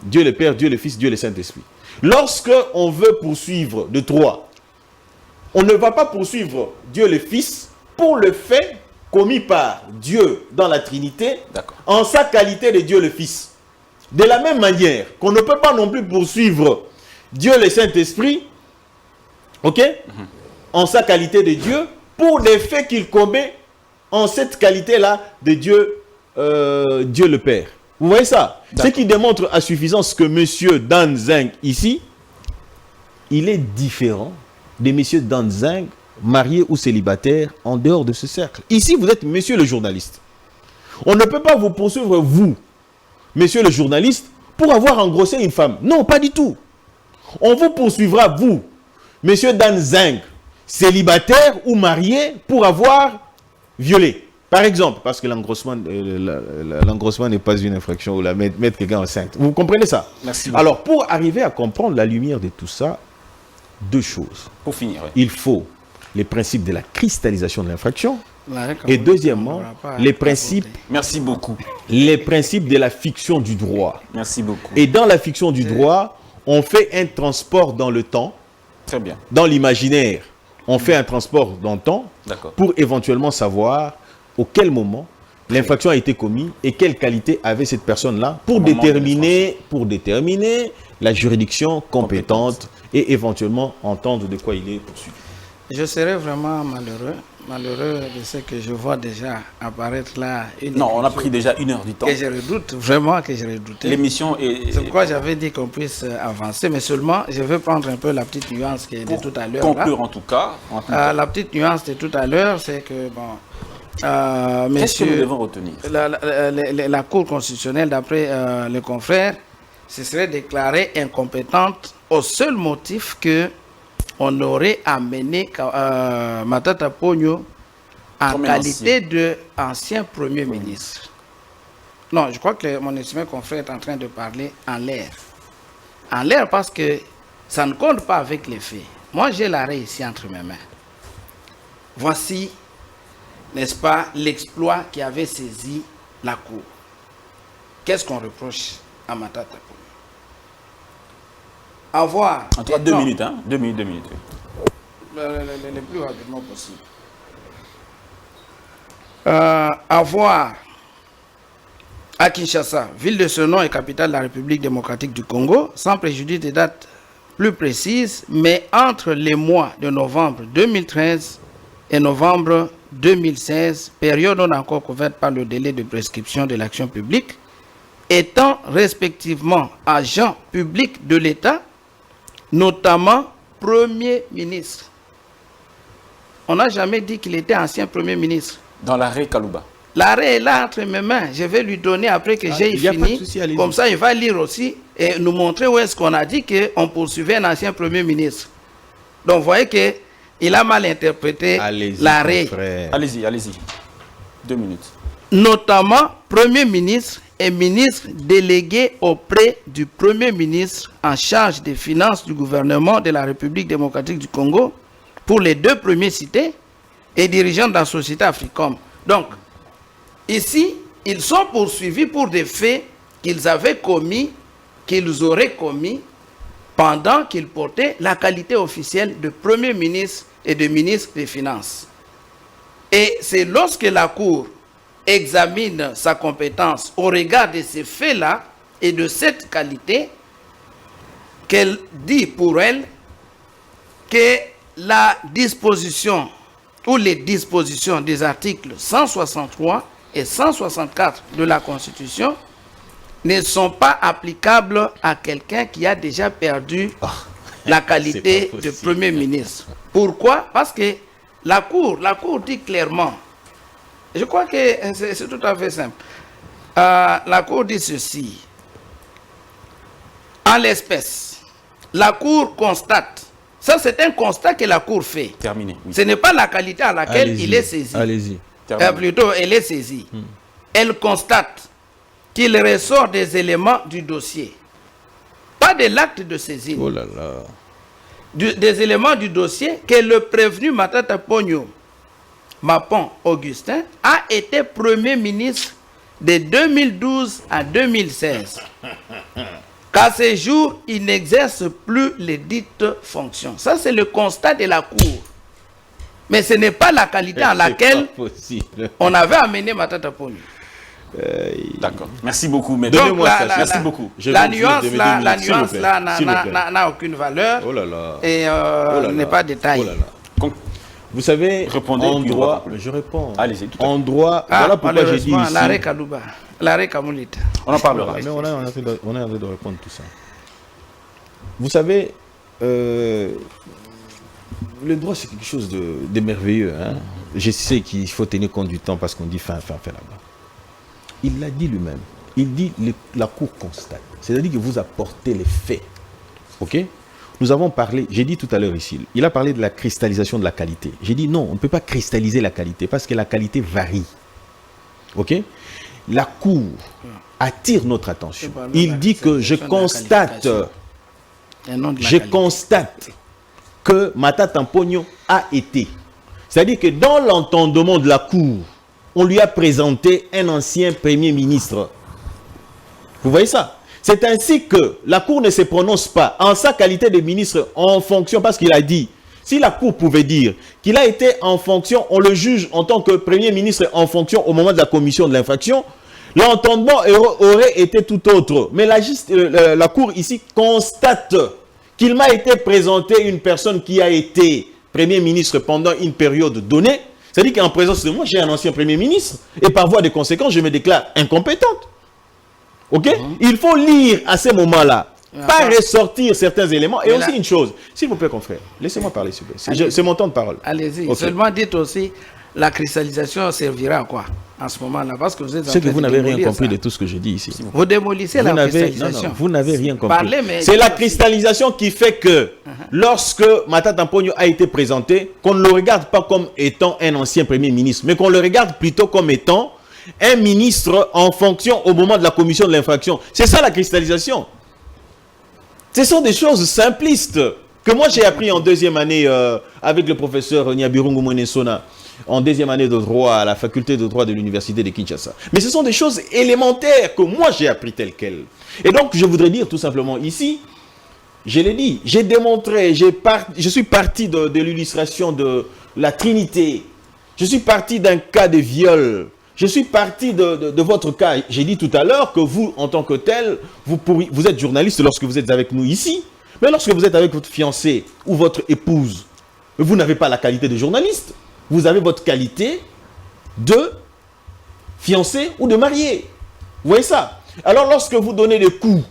Dieu le Père, Dieu le Fils, Dieu le Saint-Esprit. Lorsque on veut poursuivre de 3, on ne va pas poursuivre Dieu le Fils pour le fait commis par Dieu dans la Trinité en sa qualité de Dieu le Fils. De la même manière qu'on ne peut pas non plus poursuivre Dieu le Saint-Esprit, ok, en sa qualité de Dieu, pour des faits qu'il commet en cette qualité-là de Dieu, Dieu le Père. Vous voyez ça? Ce qui démontre à suffisance que M. Dan Zeng, ici, il est différent de M. Dan Zeng, marié ou célibataire, en dehors de ce cercle. Ici, vous êtes monsieur le journaliste. On ne peut pas vous poursuivre, vous, monsieur le journaliste, pour avoir engrossé une femme. Non, pas du tout. On vous poursuivra, vous, monsieur Dan Zeng, célibataire ou marié, pour avoir violé. Par exemple, parce que l'engrossement n'est pas une infraction ou la mettre quelqu'un enceinte. Vous comprenez ça? Merci. Alors, pour arriver à comprendre la lumière de tout ça, 2 choses. Pour finir, oui. Il faut les principes de la cristallisation de l'infraction. Et deuxièmement, les principes, merci beaucoup. Les principes de la fiction du droit. Merci beaucoup. Et dans la fiction du droit, on fait un transport dans le temps. Très bien. Dans l'imaginaire, on fait un transport dans le temps pour éventuellement savoir auquel moment l'infraction a été commise et quelle qualité avait cette personne-là pour déterminer la juridiction compétente et éventuellement entendre de quoi il est poursuivi. Je serais vraiment malheureux de ce que je vois déjà apparaître là. Non, on a pris déjà 1 heure du temps. Et je redoute, vraiment que je redoute. L'émission est... C'est pourquoi j'avais dit qu'on puisse avancer, mais seulement je veux prendre un peu la petite nuance qui est de tout à l'heure. Conclure en tout cas. La petite nuance de tout à l'heure, c'est que, bon... qu'est-ce que nous devons retenir? La Cour constitutionnelle, d'après le confrère, se serait déclarée incompétente au seul motif que on aurait amené Matata Ponyo en qualité d'ancien Premier ministre. Non, je crois que mon estimé confrère est en train de parler en l'air. En l'air parce que ça ne compte pas avec les faits. Moi, j'ai l'arrêt ici entre mes mains. Voici, n'est-ce pas, l'exploit qui avait saisi la Cour. Qu'est-ce qu'on reproche à Matata Ponyo? Avoir... En tout cas, 2 minutes, hein? 2 minutes. Le plus rapidement possible. Avoir à Kinshasa, ville de ce nom et capitale de la République démocratique du Congo, sans préjudice des dates plus précises, mais entre les mois de novembre 2013 et novembre 2016, période non encore couverte par le délai de prescription de l'action publique, étant respectivement agent public de l'État, notamment Premier ministre. On n'a jamais dit qu'il était ancien Premier ministre. Dans l'arrêt Kalouba. L'arrêt est là entre mes mains. Je vais lui donner après que j'ai fini. Comme ça, il va lire aussi et nous montrer où est-ce qu'on a dit qu'on poursuivait un ancien Premier ministre. Donc, vous voyez qu'il a mal interprété l'arrêt. Allez-y. 2 minutes. Notamment, Premier ministre et ministre délégué auprès du Premier ministre en charge des finances du gouvernement de la République démocratique du Congo pour les 2 premiers cités et dirigeant de la société Africom. Donc, ici, ils sont poursuivis pour des faits qu'ils avaient commis, qu'ils auraient commis pendant qu'ils portaient la qualité officielle de Premier ministre et de ministre des Finances. Et c'est lorsque la Cour examine sa compétence au regard de ces faits-là et de cette qualité qu'elle dit pour elle que la disposition ou les dispositions des articles 163 et 164 de la Constitution ne sont pas applicables à quelqu'un qui a déjà perdu la qualité de Premier ministre. Pourquoi? Parce que la Cour dit clairement, je crois que c'est tout à fait simple, la Cour dit ceci, en l'espèce, la Cour constate, ça c'est un constat que la Cour fait. Terminé. Oui. Ce n'est pas la qualité à laquelle il est saisi. Allez-y. Plutôt, elle est saisie. Elle constate qu'il ressort des éléments du dossier. Pas de l'acte de saisine. Oh là là. Des éléments du dossier que le prévenu Matata Ponyo Mapon Augustin a été Premier ministre de 2012 à 2016. Qu'à ce jour, il n'exerce plus les dites fonctions. Ça, c'est le constat de la Cour. Mais ce n'est pas la qualité à laquelle on avait amené Matata Ponyo. D'accord. Merci beaucoup. Mais Donc, merci beaucoup. La nuance là n'a aucune valeur et n'est pas détaillée. Vous savez, répondez, en droit, je réponds. Allez-y. En droit, voilà pourquoi j'ai dit ici. L'arrêt Kalouba, l'arrêt Kamoulita. On en parlera. Mais on est en train de répondre tout ça. Vous savez, le droit c'est quelque chose de merveilleux. Hein? Je sais qu'il faut tenir compte du temps parce qu'on dit fin là-bas. Il l'a dit lui-même. Il dit la Cour constate. C'est-à-dire que vous apportez les faits. Ok? Nous avons parlé, j'ai dit tout à l'heure ici, il a parlé de la cristallisation de la qualité. J'ai dit non, on ne peut pas cristalliser la qualité parce que la qualité varie. Ok? La Cour attire notre attention. Il dit que je constate que Matata Ponyo a été. C'est-à-dire que dans l'entendement de la Cour, on lui a présenté un ancien Premier ministre. Vous voyez ça? C'est ainsi que la Cour ne se prononce pas en sa qualité de ministre en fonction, parce qu'il a dit, si la Cour pouvait dire qu'il a été en fonction, on le juge en tant que Premier ministre en fonction au moment de la commission de l'infraction, l'entendement aurait été tout autre. Mais la Cour ici constate qu'il m'a été présenté une personne qui a été Premier ministre pendant une période donnée. C'est-à-dire qu'en présence de moi, j'ai un ancien Premier ministre et par voie de conséquence, je me déclare incompétente. Ok? Il faut lire à ces moments-là, pas ressortir certains éléments. Et aussi une chose, s'il vous plaît, confrère, laissez-moi parler, s'il vous plaît. C'est mon temps de parole. Allez-y. Okay. Seulement dites aussi, la cristallisation servira à quoi en ce moment-là? Parce que vous êtes en train que vous n'avez rien compris de tout ce que je dis ici. Vous démolissez la cristallisation. Non, vous n'avez rien compris. C'est la cristallisation qui fait que lorsque Matata Ponyo a été présenté, qu'on ne le regarde pas comme étant un ancien Premier ministre, mais qu'on le regarde plutôt comme étant un ministre en fonction au moment de la commission de l'infraction. C'est ça la cristallisation. Ce sont des choses simplistes que moi j'ai appris en deuxième année avec le professeur Nyabirungu Mwenesona, en deuxième année de droit à la faculté de droit de l'université de Kinshasa. Mais ce sont des choses élémentaires que moi j'ai appris telles quelles. Et donc je voudrais dire tout simplement ici, je l'ai dit, j'ai démontré, je suis parti de l'illustration de la Trinité. Je suis parti d'un cas de viol. Je suis parti de votre cas. J'ai dit tout à l'heure que vous, en tant que tel, vous êtes journaliste lorsque vous êtes avec nous ici. Mais lorsque vous êtes avec votre fiancé ou votre épouse, vous n'avez pas la qualité de journaliste. Vous avez votre qualité de fiancé ou de marié. Vous voyez ça? Alors lorsque vous donnez des coups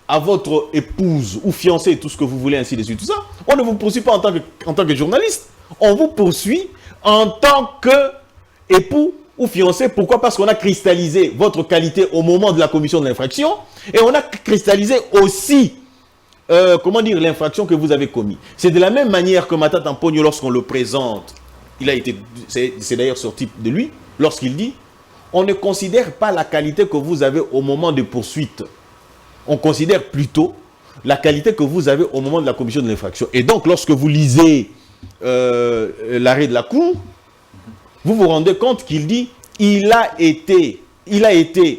à votre épouse ou fiancé, tout ce que vous voulez, ainsi de suite, tout ça, on ne vous poursuit pas en tant que journaliste. On vous poursuit en tant qu'époux ou fiancé. Pourquoi? Parce qu'on a cristallisé votre qualité au moment de la commission de l'infraction et on a cristallisé aussi l'infraction que vous avez commise. C'est de la même manière que Matata Ponyo, lorsqu'on le présente, c'est d'ailleurs sorti de lui, lorsqu'il dit, on ne considère pas la qualité que vous avez au moment de poursuite. On considère plutôt la qualité que vous avez au moment de la commission de l'infraction. Et donc, lorsque vous lisez l'arrêt de la Cour, vous vous rendez compte qu'il dit il a été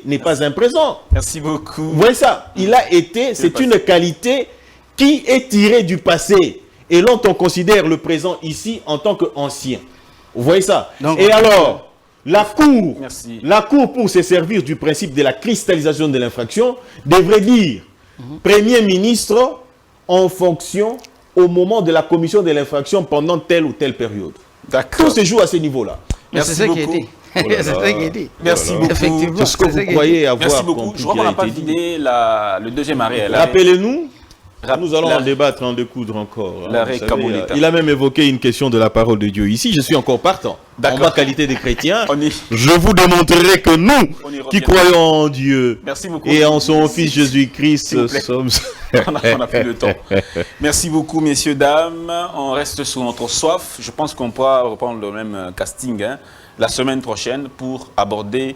n'est pas un présent. Merci beaucoup. Vous voyez ça? Il a été, c'est une qualité qui est tirée du passé. Et l'on considère le présent ici en tant qu'ancien. Vous voyez ça? Donc, et alors, la Cour, pour se servir du principe de la cristallisation de l'infraction, devrait dire Premier ministre en fonction au moment de la commission de l'infraction pendant telle ou telle période. D'accord. Tout se joue à ce niveau-là. Merci c'est ce qui est beaucoup. dit. C'est ce qui est dit. Merci beaucoup. Effectivement. C'est ce que vous croyez avoir Merci beaucoup. compris Je crois qu'on qui a n'a pas été dit. vidé le deuxième arrêt. Rappelez-nous, nous allons la- en débattre, en découdre encore. L'arrêt Vous savez, Kabuleta. il a même évoqué une question de la parole de Dieu. Ici, je suis encore partant. En D'accord. ma qualité de chrétien, On y- je vous démontrerai que On y nous, revient. qui croyons en Dieu Merci beaucoup. et en son Fils S'il vous Jésus-Christ, plaît. sommes... On n'a plus le temps. Merci beaucoup, messieurs, dames. On reste sur notre soif. Je pense qu'on pourra reprendre le même casting la semaine prochaine pour aborder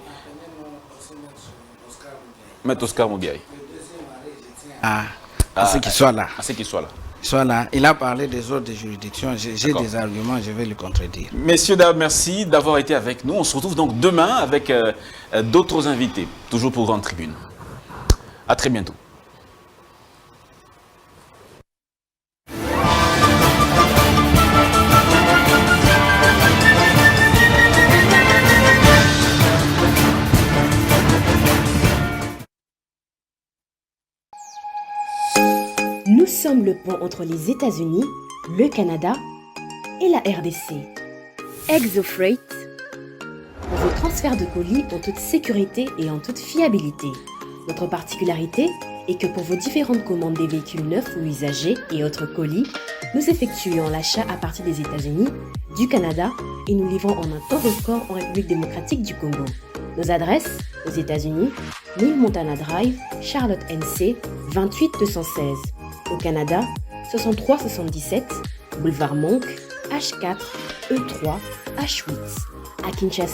Maître Oscar Moubiaï. C'est qu'il soit là. À ce qu'il soit là. Soit là. Il a parlé des autres juridictions. J'ai D'accord. des arguments, je vais le contredire. Messieurs, dames, merci d'avoir été avec nous. On se retrouve donc demain avec d'autres invités, toujours pour Grande Tribune. À très bientôt. Nous sommes le pont entre les États-Unis, le Canada et la RDC. ExoFreight, pour vos transferts de colis en toute sécurité et en toute fiabilité. Notre particularité est que pour vos différentes commandes des véhicules neufs ou usagés et autres colis, nous effectuons l'achat à partir des États-Unis, du Canada et nous livrons en un temps record en République démocratique du Congo. Nos adresses aux États-Unis, 1000 Montana Drive, Charlotte NC, 28216. Au Canada, 6377, Boulevard Monk, H4, E3, H8. À Kinshasa,